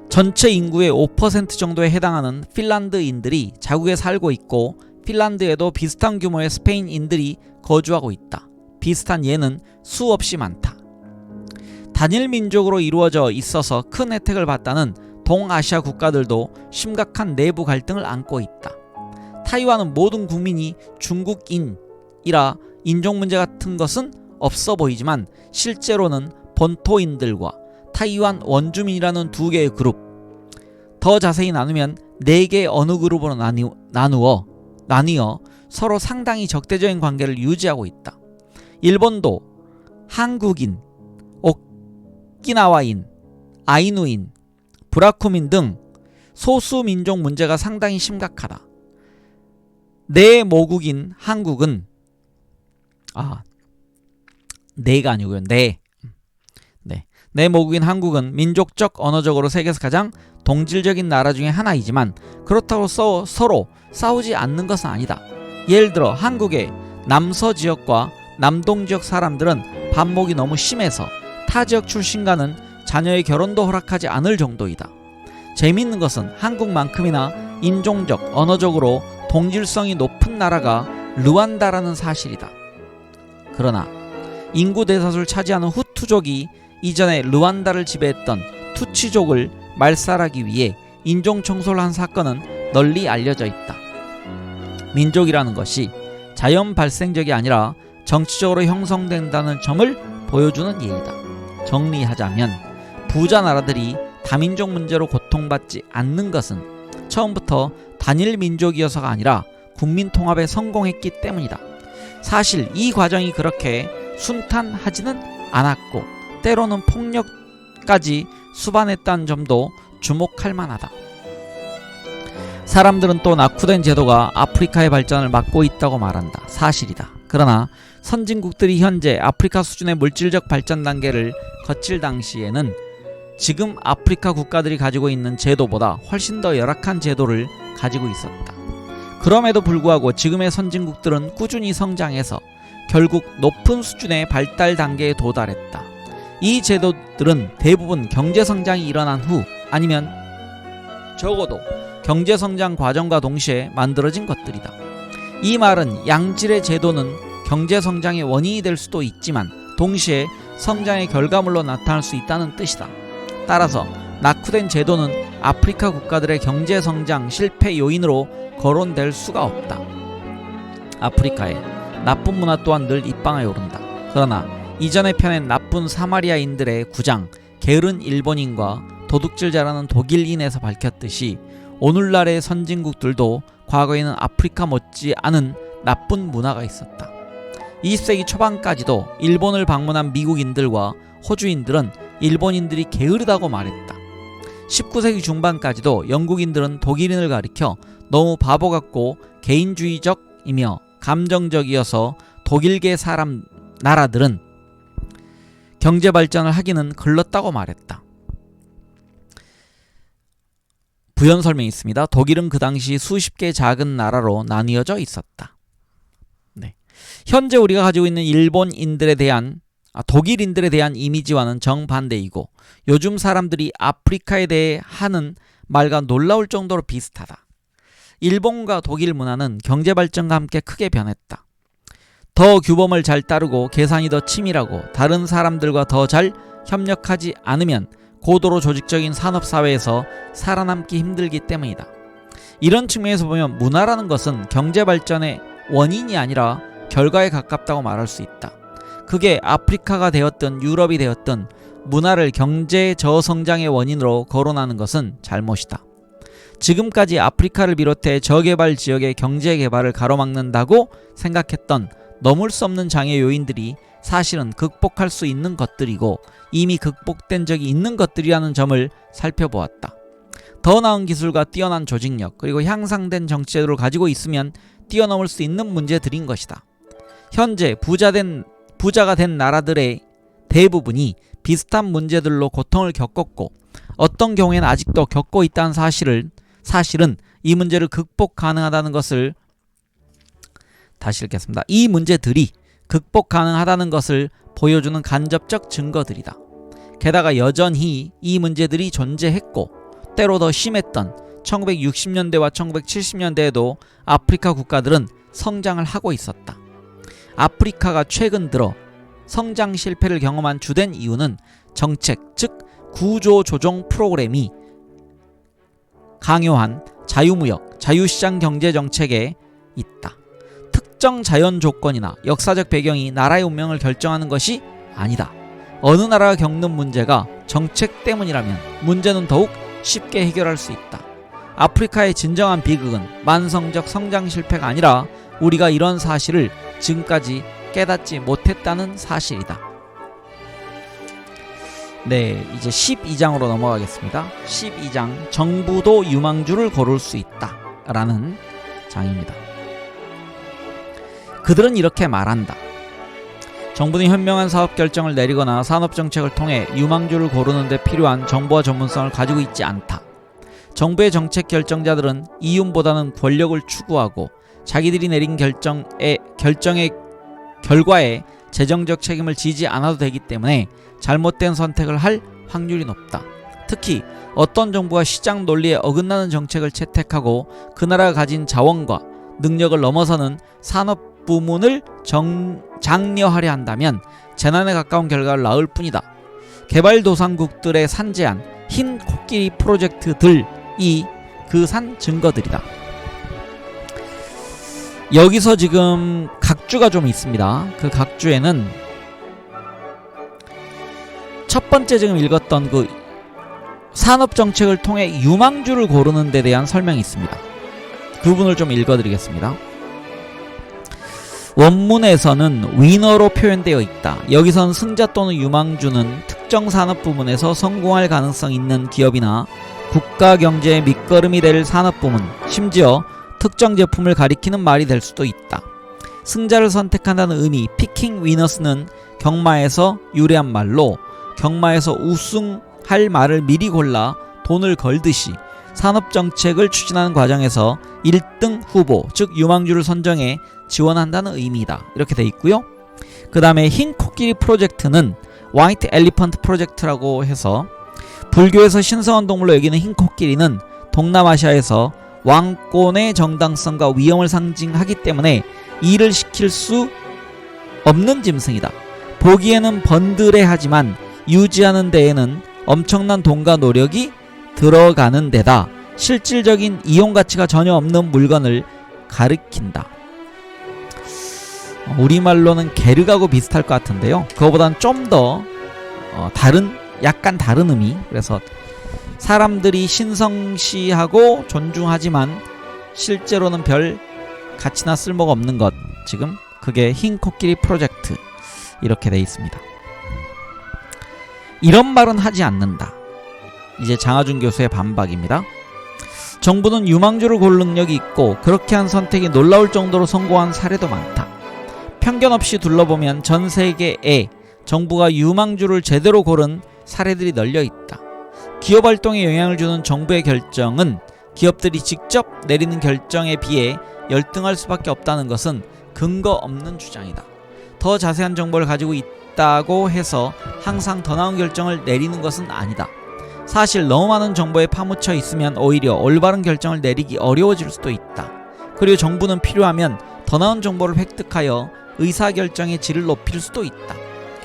전체 인구의 5% 정도에 해당하는 핀란드인들이 자국에 살고 있고 핀란드에도 비슷한 규모의 스페인인들이 거주하고 있다. 비슷한 예는 수없이 많다. 단일 민족으로 이루어져 있어서 큰 혜택을 받다는 동아시아 국가들도 심각한 내부 갈등을 안고 있다. 타이완은 모든 국민이 중국인이라 인종 문제 같은 것은 없어 보이지만 실제로는 본토인들과 타이완 원주민이라는 2개의 그룹, 더 자세히 나누면 4개 어느 그룹으로 나뉘어 서로 상당히 적대적인 관계를 유지하고 있다. 일본도 한국인, 오키나와인, 아이누인, 브라쿠민 등 소수민족 문제가 상당히 심각하다. 내모국인 한국은 내가 아니고요. 내모국인 한국은 민족적 언어적으로 세계에서 가장 동질적인 나라 중에 하나이지만 그렇다고 서로 싸우지 않는 것은 아니다. 예를 들어 한국의 남서지역과 남동지역 사람들은 반목이 너무 심해서 타 지역 출신과는 자녀의 결혼도 허락하지 않을 정도이다. 재미있는 것은 한국만큼이나 인종적, 언어적으로 동질성이 높은 나라가 르완다라는 사실이다. 그러나 인구 대다수를 차지하는 후투족이 이전에 르완다를 지배했던 투치족을 말살하기 위해 인종 청소를 한 사건은 널리 알려져 있다. 민족이라는 것이 자연 발생적이 아니라 정치적으로 형성된다는 점을 보여주는 예이다. 정리하자면 부자 나라들이 다민족 문제로 고통받지 않는 것은 처음부터 단일 민족이어서가 아니라 국민 통합에 성공했기 때문이다. 사실 이 과정이 그렇게 순탄하지는 않았고 때로는 폭력까지 수반했다는 점도 주목할 만하다. 사람들은 또 낙후된 제도가 아프리카의 발전을 막고 있다고 말한다. 사실이다. 그러나 선진국들이 현재 아프리카 수준의 물질적 발전 단계를 거칠 당시에는 지금 아프리카 국가들이 가지고 있는 제도보다 훨씬 더 열악한 제도를 가지고 있었다. 그럼에도 불구하고 지금의 선진국들은 꾸준히 성장해서 결국 높은 수준의 발달 단계에 도달했다. 이 제도들은 대부분 경제성장이 일어난 후 아니면 적어도 경제성장 과정과 동시에 만들어진 것들이다. 이 말은 양질의 제도는 경제성장의 원인이 될 수도 있지만 동시에 성장의 결과물로 나타날 수 있다는 뜻이다. 따라서 낙후된 제도는 아프리카 국가들의 경제성장 실패 요인으로 거론될 수가 없다. 아프리카의 나쁜 문화 또한 늘 입방아에 오른다. 그러나 이전에 펴낸 나쁜 사마리아인들의 구장, 게으른 일본인과 도둑질 잘하는 독일인에서 밝혔듯이 오늘날의 선진국들도 과거에는 아프리카 못지 않은 나쁜 문화가 있었다. 20세기 초반까지도 일본을 방문한 미국인들과 호주인들은 일본인들이 게으르다고 말했다. 19세기 중반까지도 영국인들은 독일인을 가리켜 너무 바보 같고 개인주의적이며 감정적이어서 독일계 나라들은 경제 발전을 하기는 글렀다고 말했다. 부연 설명이 있습니다. 독일은 그 당시 수십 개의 작은 나라로 나뉘어져 있었다. 현재 우리가 가지고 있는 독일인들에 대한 이미지와는 정반대이고 요즘 사람들이 아프리카에 대해 하는 말과 놀라울 정도로 비슷하다. 일본과 독일 문화는 경제 발전과 함께 크게 변했다. 더 규범을 잘 따르고 계산이 더 치밀하고 다른 사람들과 더 잘 협력하지 않으면 고도로 조직적인 산업사회에서 살아남기 힘들기 때문이다. 이런 측면에서 보면 문화라는 것은 경제 발전의 원인이 아니라 결과에 가깝다고 말할 수 있다. 그게 아프리카가 되었든 유럽이 되었든 문화를 경제 저성장의 원인으로 거론하는 것은 잘못이다. 지금까지 아프리카를 비롯해 저개발 지역의 경제 개발을 가로막는다고 생각했던 넘을 수 없는 장애 요인들이 사실은 극복할 수 있는 것들이고 이미 극복된 적이 있는 것들이라는 점을 살펴보았다. 더 나은 기술과 뛰어난 조직력 그리고 향상된 정치제도를 가지고 있으면 뛰어넘을 수 있는 문제들인 것이다. 현재 부자가 된 나라들의 대부분이 비슷한 문제들로 고통을 겪었고 어떤 경우에는 아직도 겪고 있다는 사실은 이 문제를 극복 가능하다는 것을 다시 읽겠습니다. 이 문제들이 극복 가능하다는 것을 보여주는 간접적 증거들이다. 게다가 여전히 이 문제들이 존재했고 때로 더 심했던 1960년대와 1970년대에도 아프리카 국가들은 성장을 하고 있었다. 아프리카가 최근 들어 성장 실패를 경험한 주된 이유는 정책, 즉 구조조정 프로그램이 강요한 자유무역, 자유시장 경제 정책에 있다. 특정 자연 조건이나 역사적 배경이 나라의 운명을 결정하는 것이 아니다. 어느 나라가 겪는 문제가 정책 때문이라면 문제는 더욱 쉽게 해결할 수 있다. 아프리카의 진정한 비극은 만성적 성장 실패가 아니라 우리가 이런 사실을 지금까지 깨닫지 못했다는 사실이다. 네, 이제 12장으로 넘어가겠습니다. 12장, 정부도 유망주를 고를 수 있다 라는 장입니다. 그들은 이렇게 말한다. 정부는 현명한 사업 결정을 내리거나 산업정책을 통해 유망주를 고르는 데 필요한 정보와 전문성을 가지고 있지 않다. 정부의 정책 결정자들은 이윤보다는 권력을 추구하고 자기들이 내린 결정의 결과에 재정적 책임을 지지 않아도 되기 때문에 잘못된 선택을 할 확률이 높다. 특히 어떤 정부가 시장 논리에 어긋나는 정책을 채택하고 그 나라가 가진 자원과 능력을 넘어서는 산업 부문을 장려하려 한다면 재난에 가까운 결과를 낳을 뿐이다. 개발도상국들의 산재한 흰 코끼리 프로젝트들이 그 산 증거들이다. 여기서 지금 각주가 좀 있습니다. 그 각주에는 첫 번째 지금 읽었던 그 산업정책을 통해 유망주를 고르는 데 대한 설명이 있습니다. 그 부분을 좀 읽어드리겠습니다. 원문에서는 위너로 표현되어 있다. 여기선 승자 또는 유망주는 특정 산업 부문에서 성공할 가능성 있는 기업이나 국가 경제의 밑거름이 될 산업 부문, 심지어 특정 제품을 가리키는 말이 될 수도 있다. 승자를 선택한다는 의미, 피킹 위너스는 경마에서 유래한 말로 경마에서 우승할 말을 미리 골라 돈을 걸듯이 산업정책을 추진하는 과정에서 1등 후보, 즉 유망주를 선정해 지원한다는 의미다. 이렇게 돼 있고요. 그 다음에 흰 코끼리 프로젝트는 화이트 엘리펀트 프로젝트라고 해서 불교에서 신성한 동물로 여기는 흰 코끼리는 동남아시아에서 왕권의 정당성과 위엄을 상징하기 때문에 일을 시킬 수 없는 짐승이다. 보기에는 번드레하지만 유지하는 데에는 엄청난 돈과 노력이 들어가는 데다 실질적인 이용가치가 전혀 없는 물건을 가리킨다. 우리말로는 게르가고 비슷할 것 같은데요. 그거보다는 좀 더 약간 다른 의미. 그래서 사람들이 신성시하고 존중하지만 실제로는 별 가치나 쓸모가 없는 것. 지금 그게 흰 코끼리 프로젝트 이렇게 돼 있습니다. 이런 말은 하지 않는다. 이제 장하준 교수의 반박입니다. 정부는 유망주를 고를 능력이 있고 그렇게 한 선택이 놀라울 정도로 성공한 사례도 많다. 편견 없이 둘러보면 전 세계에 정부가 유망주를 제대로 고른 사례들이 널려 있다. 기업 활동에 영향을 주는 정부의 결정은 기업들이 직접 내리는 결정에 비해 열등할 수밖에 없다는 것은 근거 없는 주장이다. 더 자세한 정보를 가지고 있다고 해서 항상 더 나은 결정을 내리는 것은 아니다. 사실 너무 많은 정보에 파묻혀 있으면 오히려 올바른 결정을 내리기 어려워질 수도 있다. 그리고 정부는 필요하면 더 나은 정보를 획득하여 의사결정의 질을 높일 수도 있다.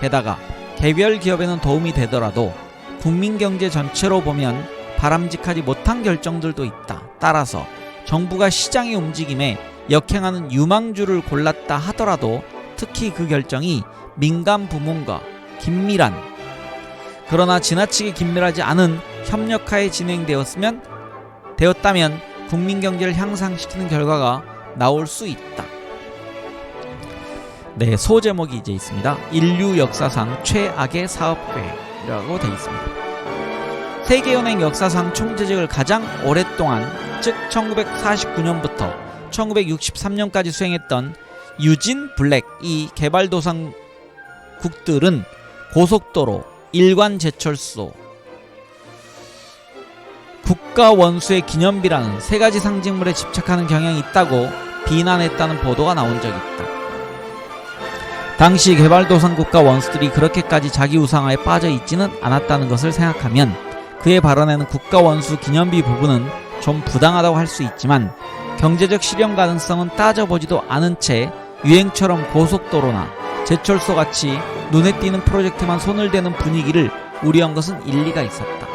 게다가 개별 기업에는 도움이 되더라도 국민 경제 전체로 보면 바람직하지 못한 결정들도 있다. 따라서 정부가 시장의 움직임에 역행하는 유망주를 골랐다 하더라도 특히 그 결정이 민간 부문과 긴밀한, 그러나 지나치게 긴밀하지 않은 협력하에 진행되었다면 국민 경제를 향상시키는 결과가 나올 수 있다. 네, 소제목이 이제 있습니다. 인류 역사상 최악의 사업계획이라고 되어 있습니다. 세계은행 역사상 총재직을 가장 오랫동안, 즉 1949년부터 1963년까지 수행했던 유진 블랙 이 개발도상국들은 고속도로, 일관 제철소, 국가 원수의 기념비라는 세 가지 상징물에 집착하는 경향이 있다고 비난했다는 보도가 나온 적이 있다. 당시 개발도상국가 원수들이 그렇게까지 자기 우상화에 빠져 있지는 않았다는 것을 생각하면 그의 발언에는 국가 원수 기념비 부분은 좀 부당하다고 할 수 있지만 경제적 실현 가능성은 따져보지도 않은 채 유행처럼 고속도로나 제철소 같이 눈에 띄는 프로젝트만 손을 대는 분위기를 우려한 것은 일리가 있었다.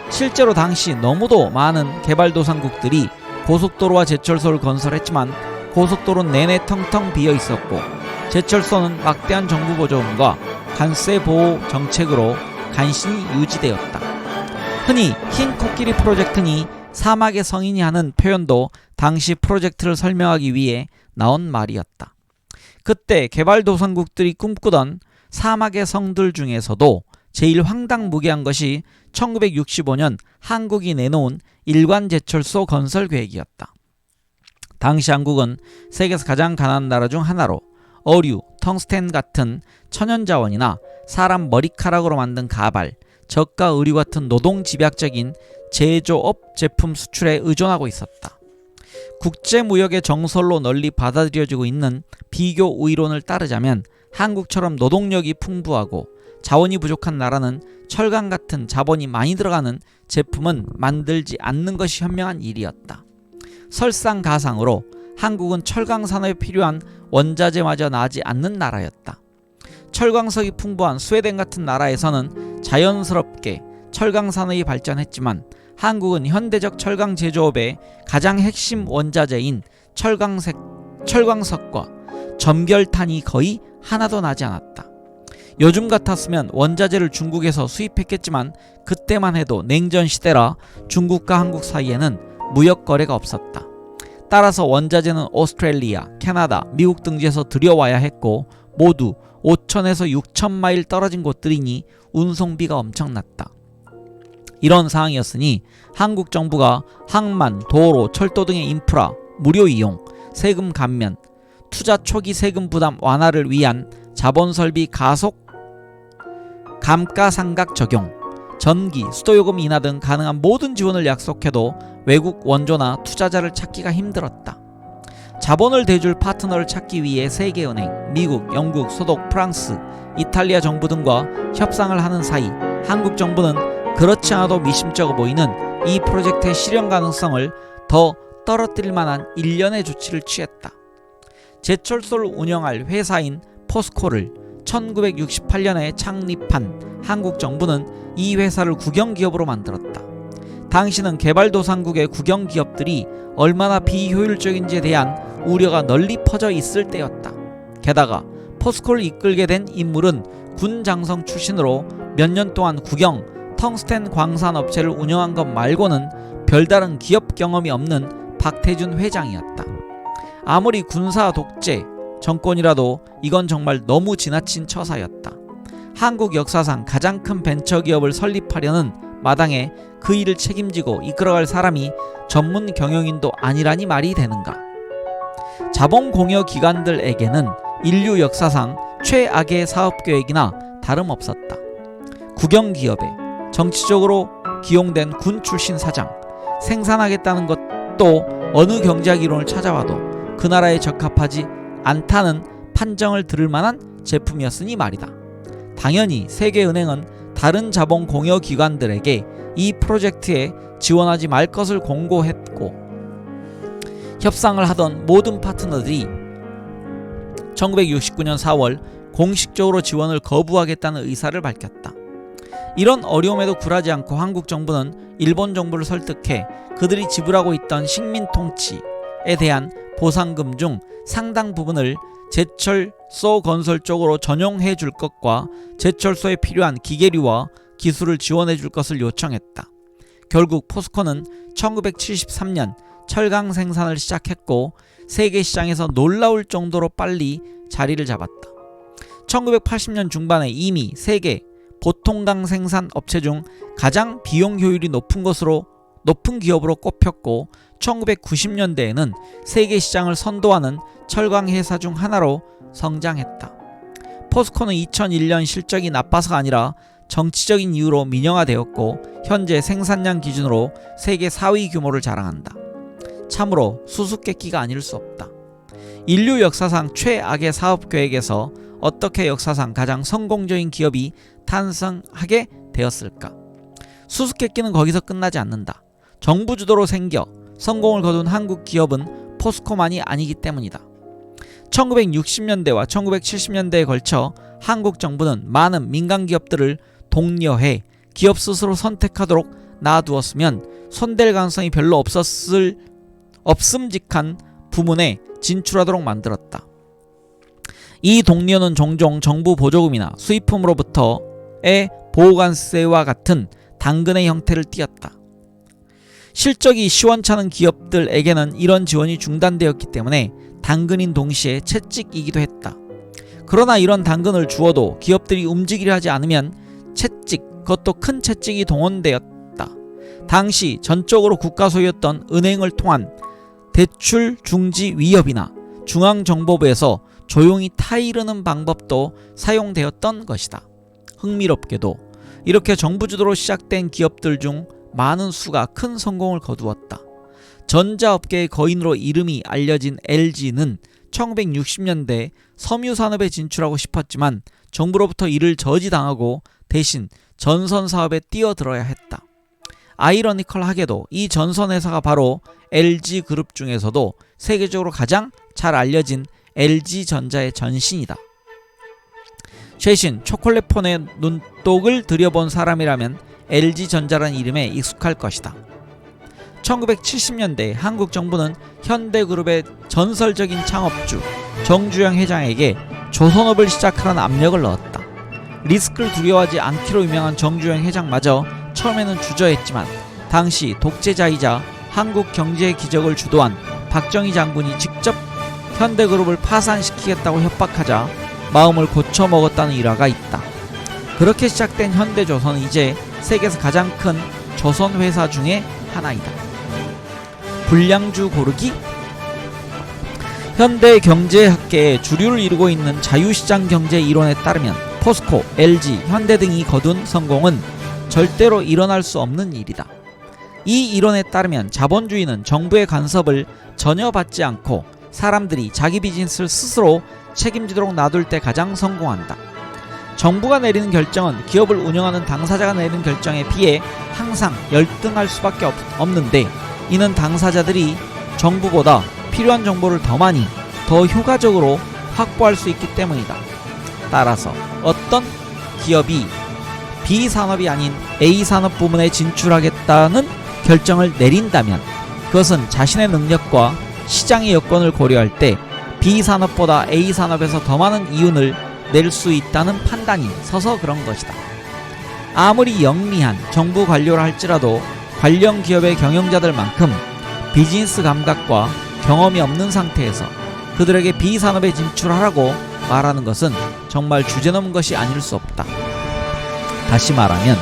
실제로 당시 너무도 많은 개발도상국들이 고속도로와 제철소를 건설했지만 고속도로는 내내 텅텅 비어 있었고 제철소는 막대한 정부 보조금과 관세 보호 정책으로 간신히 유지되었다. 흔히 흰 코끼리 프로젝트니 사막의 성인이 하는 표현도 당시 프로젝트를 설명하기 위해 나온 말이었다. 그때 개발도상국들이 꿈꾸던 사막의 성들 중에서도 제일 황당무계한 것이 1965년 한국이 내놓은 일관제철소 건설 계획이었다. 당시 한국은 세계에서 가장 가난한 나라 중 하나로 어류, 텅스텐 같은 천연자원이나 사람 머리카락으로 만든 가발, 저가 의류 같은 노동집약적인 제조업 제품 수출에 의존하고 있었다. 국제무역의 정설로 널리 받아들여지고 있는 비교 우위론을 따르자면 한국처럼 노동력이 풍부하고 자원이 부족한 나라는 철강 같은 자본이 많이 들어가는 제품은 만들지 않는 것이 현명한 일이었다. 설상가상으로 한국은 철강 산업에 필요한 원자재마저 나지 않는 나라였다. 철광석이 풍부한 스웨덴 같은 나라에서는 자연스럽게 철강 산업이 발전했지만 한국은 현대적 철강 제조업의 가장 핵심 원자재인 철광석과 점결탄이 거의 하나도 나지 않았다. 요즘 같았으면 원자재를 중국에서 수입했겠지만 그때만 해도 냉전 시대라 중국과 한국 사이에는 무역 거래가 없었다. 따라서 원자재는 오스트레일리아, 캐나다, 미국 등지에서 들여와야 했고 모두 5,000에서 6,000마일 떨어진 곳들이니 운송비가 엄청났다. 이런 상황이었으니 한국 정부가 항만, 도로, 철도 등의 인프라, 무료 이용, 세금 감면, 투자 초기 세금 부담 완화를 위한 자본설비 가속 감가상각 적용, 전기, 수도요금 인하 등 가능한 모든 지원을 약속해도 외국 원조나 투자자를 찾기가 힘들었다. 자본을 대줄 파트너를 찾기 위해 세계은행, 미국, 영국, 소독, 프랑스, 이탈리아 정부 등과 협상을 하는 사이 한국 정부는 그렇지 않아도 미심쩍어 보이는 이 프로젝트의 실현 가능성을 더 떨어뜨릴 만한 일련의 조치를 취했다. 제철소를 운영할 회사인 포스코를 1968년에 창립한 한국 정부는 이 회사를 국영기업으로 만들었다. 당시는 개발도상국의 국영기업들이 얼마나 비효율적인지에 대한 우려가 널리 퍼져 있을 때였다. 게다가 포스코를 이끌게 된 인물은 군 장성 출신으로 몇 년 동안 국영 텅스텐 광산 업체를 운영한 것 말고는 별다른 기업 경험이 없는 박태준 회장이었다. 아무리 군사 독재 정권이라도 이건 정말 너무 지나친 처사였다. 한국 역사상 가장 큰 벤처기업을 설립하려는 마당에 그 일을 책임지고 이끌어갈 사람이 전문 경영인도 아니라니 말이 되는가. 자본공여기관들에게는 인류 역사상 최악의 사업계획이나 다름없었다. 국영기업에 정치적으로 기용된 군 출신 사장, 생산하겠다는 것도 어느 경제학 이론을 찾아와도 그 나라에 적합하지 않다는 판정을 들을 만한 제품이었으니 말이다. 당연히 세계은행은 다른 자본 공여 기관들에게 이 프로젝트에 지원하지 말 것을 공고했고 협상을 하던 모든 파트너들이 1969년 4월 공식적으로 지원을 거부하겠다는 의사를 밝혔다. 이런 어려움에도 굴하지 않고 한국 정부는 일본 정부를 설득해 그들이 지불하고 있던 식민 통치에 대한 보상금 중 상당 부분을 제철소 건설 쪽으로 전용해 줄 것과 제철소에 필요한 기계류와 기술을 지원해 줄 것을 요청했다. 결국 포스코는 1973년 철강 생산을 시작했고 세계 시장에서 놀라울 정도로 빨리 자리를 잡았다. 1980년 중반에 이미 세계 보통강 생산 업체 중 가장 비용 효율이 높은 기업으로 꼽혔고 1990년대에는 세계 시장을 선도하는 철강 회사 중 하나로 성장했다. 포스코는 2001년 실적이 나빠서가 아니라 정치적인 이유로 민영화되었고 현재 생산량 기준으로 세계 4위 규모를 자랑한다. 참으로 수수께끼가 아닐 수 없다. 인류 역사상 최악의 사업계획에서 어떻게 역사상 가장 성공적인 기업이 탄생하게 되었을까? 수수께끼는 거기서 끝나지 않는다. 정부 주도로 생겨 성공을 거둔 한국 기업은 포스코만이 아니기 때문이다. 1960년대와 1970년대에 걸쳐 한국 정부는 많은 민간 기업들을 독려해 기업 스스로 선택하도록 놔두었으면 손댈 가능성이 별로 없음직한 부문에 진출하도록 만들었다. 이 독려는 종종 정부 보조금이나 수입품으로부터의 보호관세와 같은 당근의 형태를 띠었다. 실적이 시원찮은 기업들에게는 이런 지원이 중단되었기 때문에 당근인 동시에 채찍이기도 했다. 그러나 이런 당근을 주어도 기업들이 움직이려 하지 않으면 채찍, 그것도 큰 채찍이 동원되었다. 당시 전적으로 국가 소유였던 은행을 통한 대출 중지 위협이나 중앙정보부에서 조용히 타이르는 방법도 사용되었던 것이다. 흥미롭게도 이렇게 정부 주도로 시작된 기업들 중 많은 수가 큰 성공을 거두었다. 전자업계의 거인으로 이름이 알려진 LG는 1960년대 섬유산업에 진출하고 싶었지만 정부로부터 이를 저지당하고 대신 전선 사업에 뛰어들어야 했다. 아이러니컬하게도 이 전선 회사가 바로 LG그룹 중에서도 세계적으로 가장 잘 알려진 LG전자의 전신이다. 최신 초콜릿폰의 눈독을 들여본 사람이라면 LG전자라는 이름에 익숙할 것이다. 1970년대 한국 정부는 현대그룹의 전설적인 창업주 정주영 회장에게 조선업을 시작하라는 압력을 넣었다. 리스크를 두려워하지 않기로 유명한 정주영 회장마저 처음에는 주저했지만 당시 독재자이자 한국 경제의 기적을 주도한 박정희 장군이 직접 현대그룹을 파산시키겠다고 협박하자 마음을 고쳐먹었다는 일화가 있다. 그렇게 시작된 현대조선은 이제 세계에서 가장 큰 조선회사 중에 하나이다. 불량주 고르기? 현대 경제학계의 주류를 이루고 있는 자유시장 경제 이론에 따르면 포스코, LG, 현대 등이 거둔 성공은 절대로 일어날 수 없는 일이다. 이 이론에 따르면 자본주의는 정부의 간섭을 전혀 받지 않고 사람들이 자기 비즈니스를 스스로 책임지도록 놔둘 때 가장 성공한다. 정부가 내리는 결정은 기업을 운영하는 당사자가 내리는 결정에 비해 항상 열등할 수밖에 없는데 이는 당사자들이 정부보다 필요한 정보를 더 많이, 더 효과적으로 확보할 수 있기 때문이다. 따라서 어떤 기업이 B산업이 아닌 A산업 부문에 진출하겠다는 결정을 내린다면 그것은 자신의 능력과 시장의 여건을 고려할 때 B산업보다 A산업에서 더 많은 이윤을 낼 수 있다는 판단이 서서 그런 것이다. 아무리 영리한 정부 관료라 할지라도 관련 기업의 경영자들만큼 비즈니스 감각과 경험이 없는 상태에서 그들에게 B산업에 진출하라고 말하는 것은 정말 주제넘은 것이 아닐 수 없다. 다시 말하면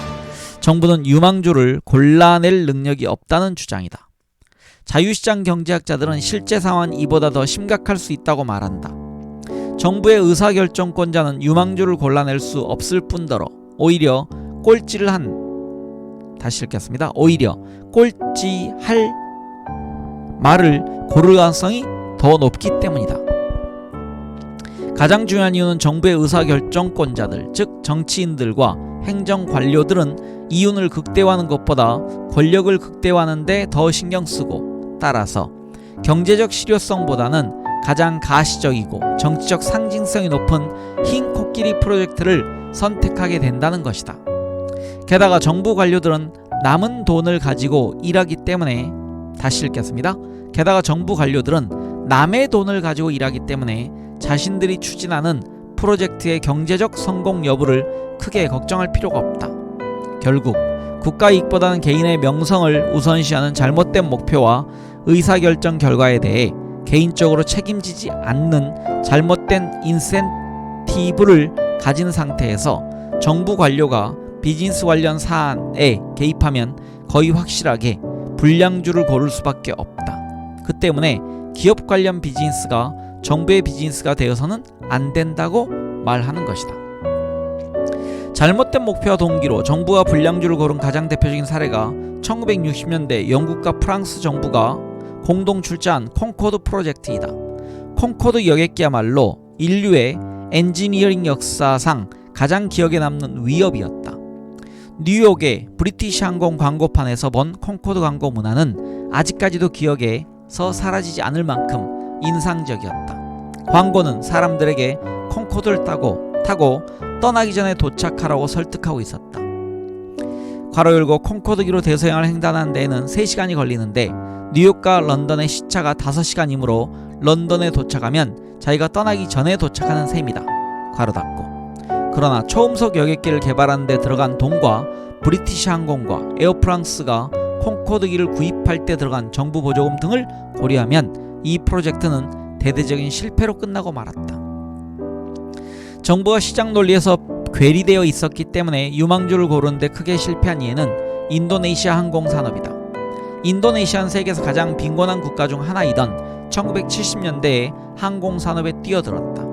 정부는 유망주를 골라낼 능력이 없다는 주장이다. 자유시장 경제학자들은 실제 상황은 이보다 더 심각할 수 있다고 말한다. 정부의 의사결정권자는 유망주를 골라낼 수 없을 뿐더러 오히려 오히려 꼴찌할 말을 고를 가능성이 더 높기 때문이다. 가장 중요한 이유는 정부의 의사결정권자들, 즉 정치인들과 행정관료들은 이윤을 극대화하는 것보다 권력을 극대화하는 데 더 신경쓰고 따라서 경제적 실효성보다는 가장 가시적이고 정치적 상징성이 높은 흰 코끼리 프로젝트를 선택하게 된다는 것이다. 게다가 정부 관료들은 남은 돈을 가지고 일하기 때문에 게다가 정부 관료들은 남의 돈을 가지고 일하기 때문에 자신들이 추진하는 프로젝트의 경제적 성공 여부를 크게 걱정할 필요가 없다. 결국 국가 이익보다는 개인의 명성을 우선시하는 잘못된 목표와 의사결정 결과에 대해 개인적으로 책임지지 않는 잘못된 인센티브를 가진 상태에서 정부 관료가 비즈니스 관련 사안에 개입하면 거의 확실하게 불량주를 고를 수밖에 없다. 그 때문에 기업 관련 비즈니스가 정부의 비즈니스가 되어서는 안 된다고 말하는 것이다. 잘못된 목표와 동기로 정부가 불량주를 고른 가장 대표적인 사례가 1960년대 영국과 프랑스 정부가 공동 출자한 콩코드 프로젝트이다. 콩코드 여객기야말로 인류의 엔지니어링 역사상 가장 기억에 남는 위협이었다. 뉴욕의 브리티시 항공 광고판에서 본 콩코드 광고 문화는 아직까지도 기억에서 사라지지 않을 만큼 인상적이었다. 광고는 사람들에게 콩코드를 타고 떠나기 전에 도착하라고 설득하고 있었다. 괄호 열고 콩코드기로 대서양을 횡단하는 데에는 3시간이 걸리는데 뉴욕과 런던의 시차가 5시간이므로 런던에 도착하면 자기가 떠나기 전에 도착하는 셈이다. 괄호 닫고. 그러나 초음속 여객기를 개발하는 데 들어간 돈과 브리티시 항공과 에어프랑스가 콩코드기를 구입할 때 들어간 정부 보조금 등을 고려하면 이 프로젝트는 대대적인 실패로 끝나고 말았다. 정부가 시장 논리에서 괴리되어 있었기 때문에 유망주를 고르는데 크게 실패한 예는 인도네시아 항공산업이다. 인도네시아는 세계에서 가장 빈곤한 국가 중 하나이던 1970년대에 항공산업에 뛰어들었다.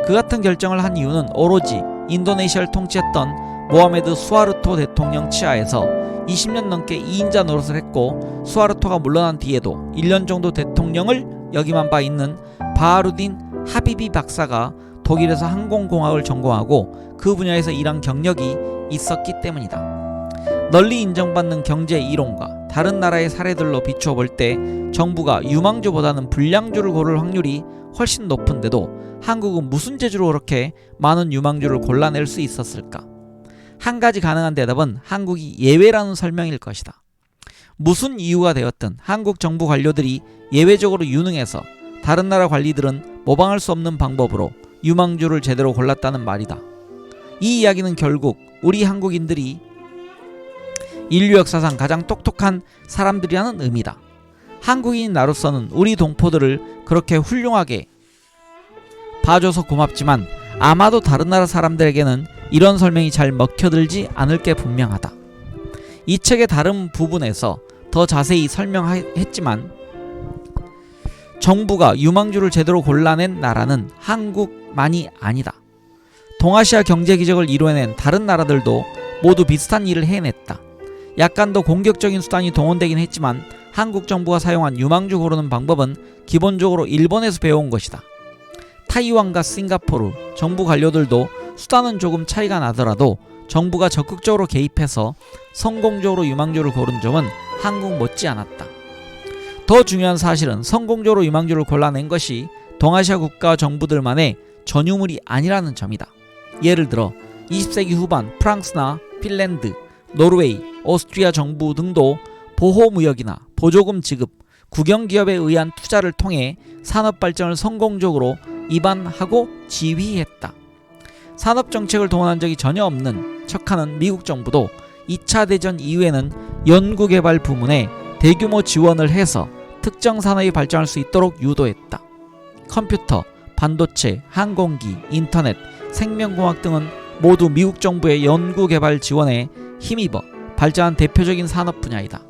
그 같은 결정을 한 이유는 오로지 인도네시아를 통치했던 모하메드 수하르토 대통령 치하에서 20년 넘게 2인자 노릇을 했고, 수하르토가 물러난 뒤에도 1년 정도 대통령을 역임한 바 있는 바하루딘 하비비 박사가 독일에서 항공공학을 전공하고 그 분야에서 일한 경력이 있었기 때문이다. 널리 인정받는 경제 이론과 다른 나라의 사례들로 비추어 볼 때 정부가 유망주보다는 불량주를 고를 확률이 훨씬 높은데도 한국은 무슨 재주로 그렇게 많은 유망주를 골라낼 수 있었을까? 한 가지 가능한 대답은 한국이 예외라는 설명일 것이다. 무슨 이유가 되었든 한국 정부 관료들이 예외적으로 유능해서 다른 나라 관리들은 모방할 수 없는 방법으로 유망주를 제대로 골랐다는 말이다. 이 이야기는 결국 우리 한국인들이 인류 역사상 가장 똑똑한 사람들이라는 의미다. 한국인 나로서는 우리 동포들을 그렇게 훌륭하게 봐줘서 고맙지만 아마도 다른 나라 사람들에게는 이런 설명이 잘 먹혀들지 않을 게 분명하다. 이 책의 다른 부분에서 더 자세히 설명했지만 정부가 유망주를 제대로 골라낸 나라는 한국만이 아니다. 동아시아 경제 기적을 이뤄낸 다른 나라들도 모두 비슷한 일을 해냈다. 약간 더 공격적인 수단이 동원되긴 했지만 한국 정부가 사용한 유망주 고르는 방법은 기본적으로 일본에서 배워온 것이다. 타이완과 싱가포르 정부 관료들도 수단은 조금 차이가 나더라도 정부가 적극적으로 개입해서 성공적으로 유망주를 고른 점은 한국 못지 않았다. 더 중요한 사실은 성공적으로 유망주를 골라낸 것이 동아시아 국가 정부들만의 전유물이 아니라는 점이다. 예를 들어 20세기 후반 프랑스나 핀란드, 노르웨이, 오스트리아 정부 등도 보호무역이나 보조금 지급, 국영기업에 의한 투자를 통해 산업발전을 성공적으로 입안하고 지휘했다. 산업정책을 동원한 적이 전혀 없는 척하는 미국 정부도 2차 대전 이후에는 연구개발 부문에 대규모 지원을 해서 특정 산업이 발전할 수 있도록 유도했다. 컴퓨터, 반도체, 항공기, 인터넷, 생명공학 등은 모두 미국 정부의 연구개발 지원에 힘입어 발전한 대표적인 산업 분야이다.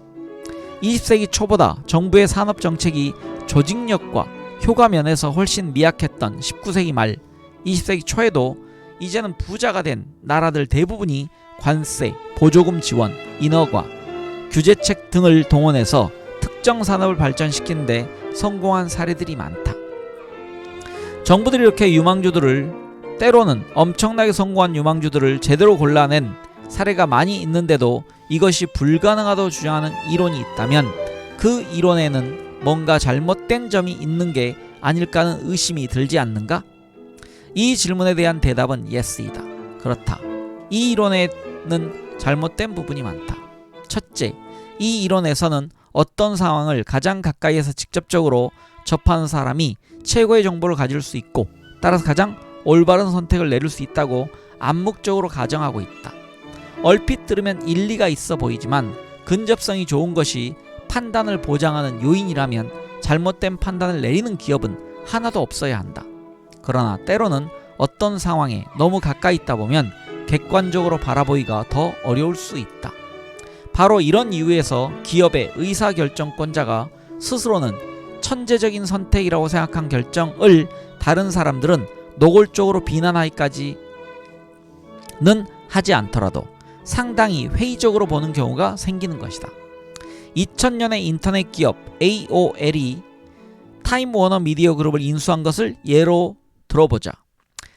20세기 초보다 정부의 산업정책이 조직력과 효과 면에서 훨씬 미약했던 19세기 말, 20세기 초에도 이제는 부자가 된 나라들 대부분이 관세, 보조금 지원, 인허가, 규제책 등을 동원해서 특정 산업을 발전시키는데 성공한 사례들이 많다. 정부들이 이렇게 유망주들을, 때로는 엄청나게 성공한 유망주들을 제대로 골라낸 사례가 많이 있는데도 이것이 불가능하다고 주장하는 이론이 있다면 그 이론에는 뭔가 잘못된 점이 있는 게 아닐까 하는 의심이 들지 않는가? 이 질문에 대한 대답은 예스이다. 그렇다. 이 이론에는 잘못된 부분이 많다. 첫째, 이 이론에서는 어떤 상황을 가장 가까이에서 직접적으로 접하는 사람이 최고의 정보를 가질 수 있고 따라서 가장 올바른 선택을 내릴 수 있다고 암묵적으로 가정하고 있다. 얼핏 들으면 일리가 있어 보이지만 근접성이 좋은 것이 판단을 보장하는 요인이라면 잘못된 판단을 내리는 기업은 하나도 없어야 한다. 그러나 때로는 어떤 상황에 너무 가까이 있다 보면 객관적으로 바라보기가 더 어려울 수 있다. 바로 이런 이유에서 기업의 의사결정권자가 스스로는 천재적인 선택이라고 생각한 결정을 다른 사람들은 노골적으로 비난하기까지는 하지 않더라도 상당히 회의적으로 보는 경우가 생기는 것이다. 2000년에 인터넷 기업 AOL이 타임워너 미디어 그룹을 인수한 것을 예로 들어보자.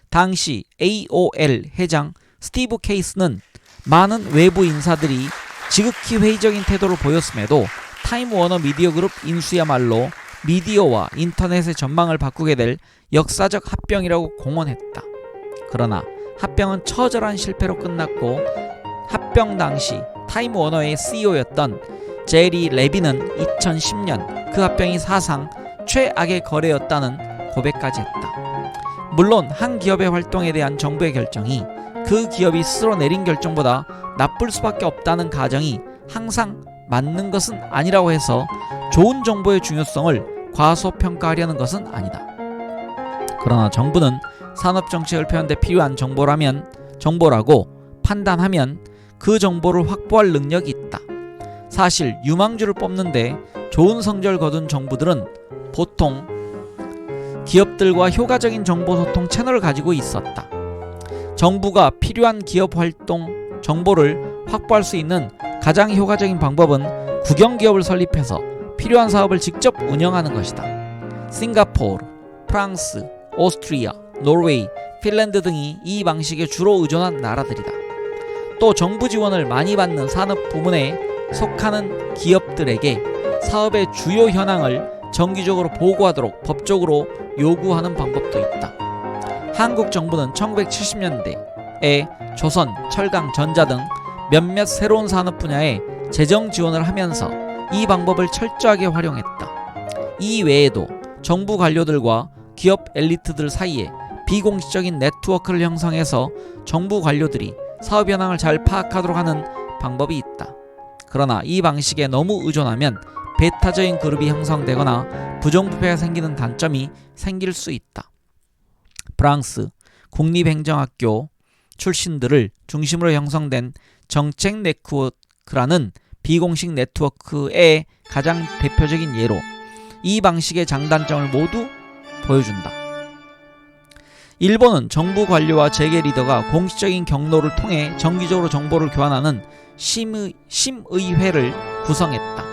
당시 AOL 회장 스티브 케이스는 많은 외부 인사들이 지극히 회의적인 태도를 보였음에도 타임워너 미디어 그룹 인수야말로 미디어와 인터넷의 전망을 바꾸게 될 역사적 합병이라고 공언했다. 그러나 합병은 처절한 실패로 끝났고 합병 당시 타임워너의 CEO였던 제리 레비는 2010년 그 합병이 사상 최악의 거래였다는 고백까지 했다. 물론 한 기업의 활동에 대한 정부의 결정이 그 기업이 스스로 내린 결정보다 나쁠 수밖에 없다는 가정이 항상 맞는 것은 아니라고 해서 좋은 정보의 중요성을 과소평가하려는 것은 아니다. 그러나 정부는 산업정책을 펴는 데 필요한 정보라고 판단하면 그 정보를 확보할 능력이 있다. 사실 유망주를 뽑는데 좋은 성적을 거둔 정부들은 보통 기업들과 효과적인 정보소통 채널을 가지고 있었다. 정부가 필요한 기업 활동 정보를 확보할 수 있는 가장 효과적인 방법은 국영기업을 설립해서 필요한 사업을 직접 운영하는 것이다. 싱가포르, 프랑스, 오스트리아, 노르웨이, 핀란드 등이 이 방식에 주로 의존한 나라들이다. 또 정부 지원을 많이 받는 산업 부문에 속하는 기업들에게 사업의 주요 현황을 정기적으로 보고하도록 법적으로 요구하는 방법도 있다. 한국 정부는 1970년대에 조선, 철강, 전자 등 몇몇 새로운 산업 분야에 재정 지원을 하면서 이 방법을 철저하게 활용했다. 이 외에도 정부 관료들과 기업 엘리트들 사이에 비공식적인 네트워크를 형성해서 정부 관료들이 사업 현황을 잘 파악하도록 하는 방법이 있다. 그러나 이 방식에 너무 의존하면 배타적인 그룹이 형성되거나 부정부패가 생기는 단점이 생길 수 있다. 프랑스 국립행정학교 출신들을 중심으로 형성된 정책 네트워크라는 비공식 네트워크의 가장 대표적인 예로 이 방식의 장단점을 모두 보여준다. 일본은 정부 관료와 재계 리더가 공식적인 경로를 통해 정기적으로 정보를 교환하는 심의회를 구성했다.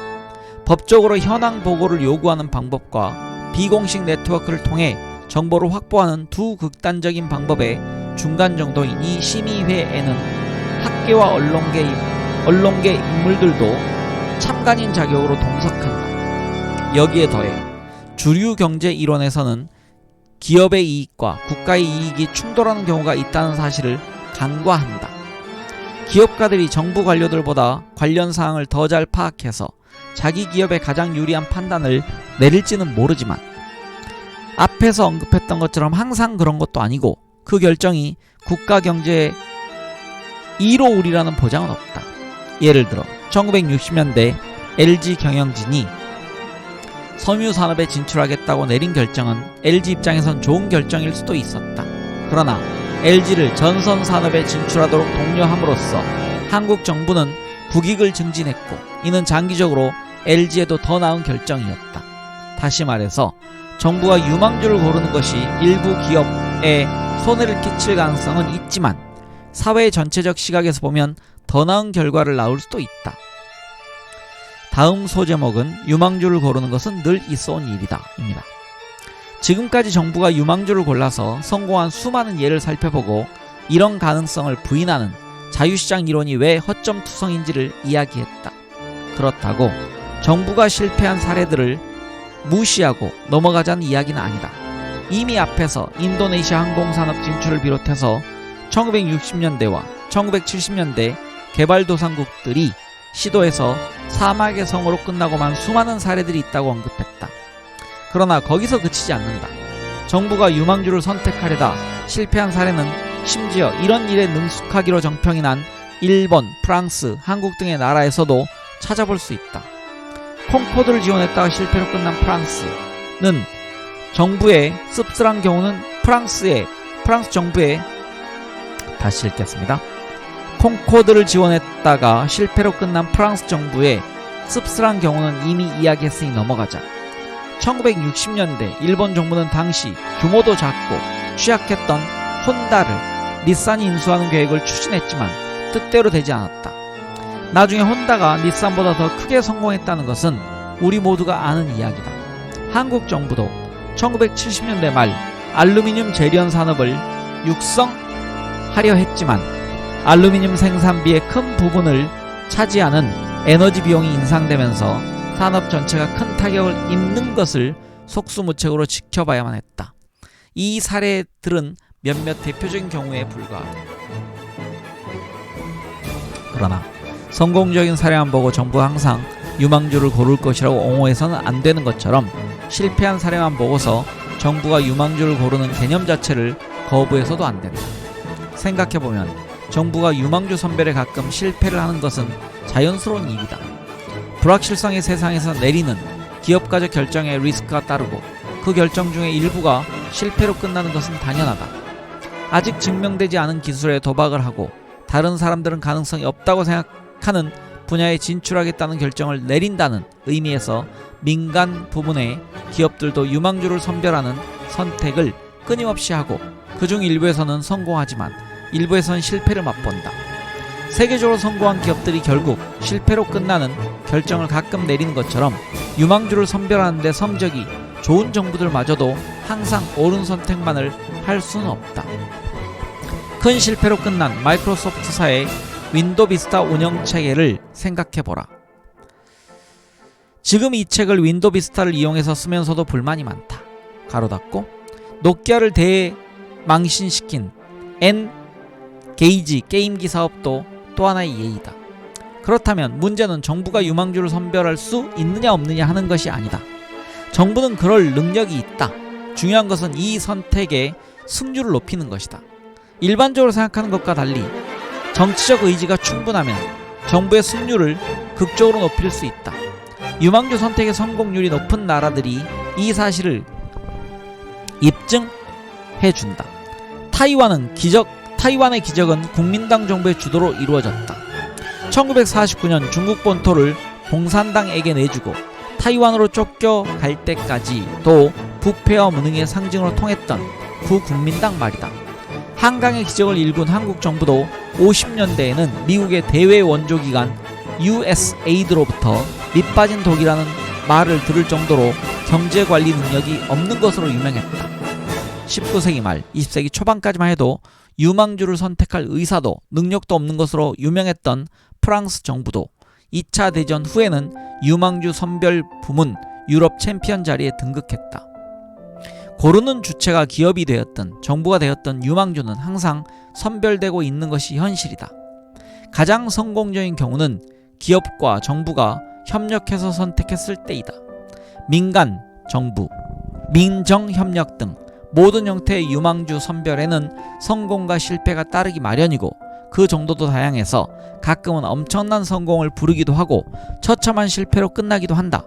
법적으로 현황 보고를 요구하는 방법과 비공식 네트워크를 통해 정보를 확보하는 두 극단적인 방법의 중간 정도인 이 심의회에는 학계와 언론계 인물들도 참관인 자격으로 동석한다. 여기에 더해 주류 경제 이론에서는 기업의 이익과 국가의 이익이 충돌하는 경우가 있다는 사실을 간과한다. 기업가들이 정부 관료들보다 관련 사항을 더 잘 파악해서 자기 기업에 가장 유리한 판단을 내릴지는 모르지만 앞에서 언급했던 것처럼 항상 그런 것도 아니고 그 결정이 국가 경제에 이로우리라는 보장은 없다. 예를 들어 1960년대 LG 경영진이 섬유 산업에 진출하겠다고 내린 결정은 LG 입장에선 좋은 결정일 수도 있었다. 그러나 LG를 전선 산업에 진출하도록 독려함으로써 한국 정부는 국익을 증진했고 이는 장기적으로 LG에도 더 나은 결정이었다. 다시 말해서 정부가 유망주를 고르는 것이 일부 기업에 손해를 끼칠 가능성은 있지만 사회 전체적 시각에서 보면 더 나은 결과를 낳을 수도 있다. 다음 소제목은 유망주를 고르는 것은 늘 있어온 일이다 입니다. 지금까지 정부가 유망주를 골라서 성공한 수많은 예를 살펴보고 이런 가능성을 부인하는 자유시장 이론이 왜 허점투성인지를 이야기했다. 그렇다고 정부가 실패한 사례들을 무시하고 넘어가자는 이야기는 아니다. 이미 앞에서 인도네시아 항공산업 진출을 비롯해서 1960년대와 1970년대 개발도상국들이 시도해서 사막의 성으로 끝나고만 수많은 사례들이 있다고 언급했다. 그러나 거기서 그치지 않는다. 정부가 유망주를 선택하려다 실패한 사례는 심지어 이런 일에 능숙하기로 정평이 난 일본, 프랑스, 한국 등의 나라에서도 찾아볼 수 있다. 콩코드를 지원했다가 실패로 끝난 프랑스는 정부의 씁쓸한 경우는 프랑스 정부의 다시 읽겠습니다. 콩코드를 지원했다가 실패로 끝난 프랑스 정부의 씁쓸한 경우는 이미 이야기했으니 넘어가자. 1960년대 일본 정부는 당시 규모도 작고 취약했던 혼다를 닛산이 인수하는 계획을 추진했지만 뜻대로 되지 않았다. 나중에 혼다가 닛산보다 더 크게 성공했다는 것은 우리 모두가 아는 이야기다. 한국 정부도 1970년대 말 알루미늄 재련 산업을 육성하려 했지만 알루미늄 생산비의 큰 부분을 차지하는 에너지 비용이 인상되면서 산업 전체가 큰 타격을 입는 것을 속수무책으로 지켜봐야만 했다. 이 사례들은 몇몇 대표적인 경우에 불과하다. 그러나 성공적인 사례만 보고 정부가 항상 유망주를 고를 것이라고 옹호해서는 안 되는 것처럼 실패한 사례만 보고서 정부가 유망주를 고르는 개념 자체를 거부해서도 안 된다. 생각해보면 정부가 유망주 선별에 가끔 실패를 하는 것은 자연스러운 일이다. 불확실성의 세상에서 내리는 기업가적 결정에 리스크가 따르고 그 결정 중에 일부가 실패로 끝나는 것은 당연하다. 아직 증명되지 않은 기술에 도박을 하고 다른 사람들은 가능성이 없다고 생각하는 분야에 진출하겠다는 결정을 내린다는 의미에서 민간 부문의 기업들도 유망주를 선별하는 선택을 끊임없이 하고 그중 일부에서는 성공하지만 일부에서는 실패를 맛본다. 세계적으로 성공한 기업들이 결국 실패로 끝나는 결정을 가끔 내리는 것처럼 유망주를 선별하는 데 성적이 좋은 정부들마저도 항상 옳은 선택만을 할 수는 없다. 큰 실패로 끝난 마이크로소프트사의 윈도우 비스타 운영체계를 생각해보라. 지금 이 책을 윈도우 비스타를 이용해서 쓰면서도 불만이 많다. 가로 닫고 노키아를 대망신시킨 N-게이지 게임기 사업도 또 하나의 예이다. 그렇다면 문제는 정부가 유망주를 선별할 수 있느냐 없느냐 하는 것이 아니다. 정부는 그럴 능력이 있다. 중요한 것은 이 선택의 승률을 높이는 것이다. 일반적으로 생각하는 것과 달리 정치적 의지가 충분하면 정부의 승률을 극적으로 높일 수 있다. 유망주 선택의 성공률이 높은 나라들이 이 사실을 입증해준다. 타이완의 기적은 국민당 정부의 주도로 이루어졌다. 1949년 중국 본토를 공산당에게 내주고 타이완으로 쫓겨갈 때까지도 부패와 무능의 상징으로 통했던 구국민당 말이다. 한강의 기적을 일군 한국 정부도 50년대에는 미국의 대외 원조기관 USAID로부터 밑빠진 독이라는 말을 들을 정도로 경제관리 능력이 없는 것으로 유명했다. 19세기 말 20세기 초반까지만 해도 유망주를 선택할 의사도 능력도 없는 것으로 유명했던 프랑스 정부도 2차 대전 후에는 유망주 선별 부문 유럽 챔피언 자리에 등극했다. 고르는 주체가 기업이 되었든 정부가 되었든 유망주는 항상 선별되고 있는 것이 현실이다. 가장 성공적인 경우는 기업과 정부가 협력해서 선택했을 때이다. 민간, 정부, 민정협력 등 모든 형태의 유망주 선별에는 성공과 실패가 따르기 마련이고 그 정도도 다양해서 가끔은 엄청난 성공을 부르기도 하고 처참한 실패로 끝나기도 한다.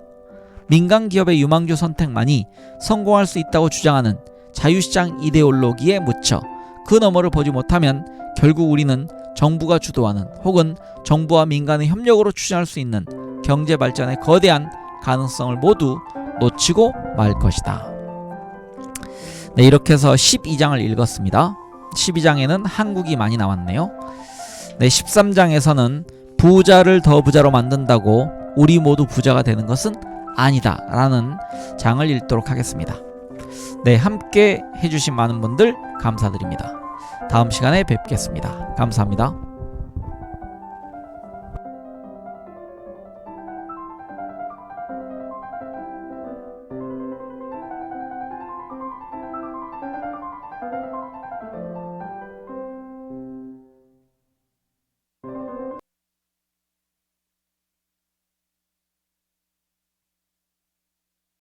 민간 기업의 유망주 선택만이 성공할 수 있다고 주장하는 자유시장 이데올로기에 묻혀 그 너머를 보지 못하면 결국 우리는 정부가 주도하는 혹은 정부와 민간의 협력으로 추진할 수 있는 경제 발전의 거대한 가능성을 모두 놓치고 말 것이다. 네, 이렇게 해서 12장을 읽었습니다. 12장에는 한국이 많이 나왔네요. 네, 13장에서는 부자를 더 부자로 만든다고 우리 모두 부자가 되는 것은 아니다 라는 장을 읽도록 하겠습니다. 네, 함께 해주신 많은 분들 감사드립니다. 다음 시간에 뵙겠습니다. 감사합니다.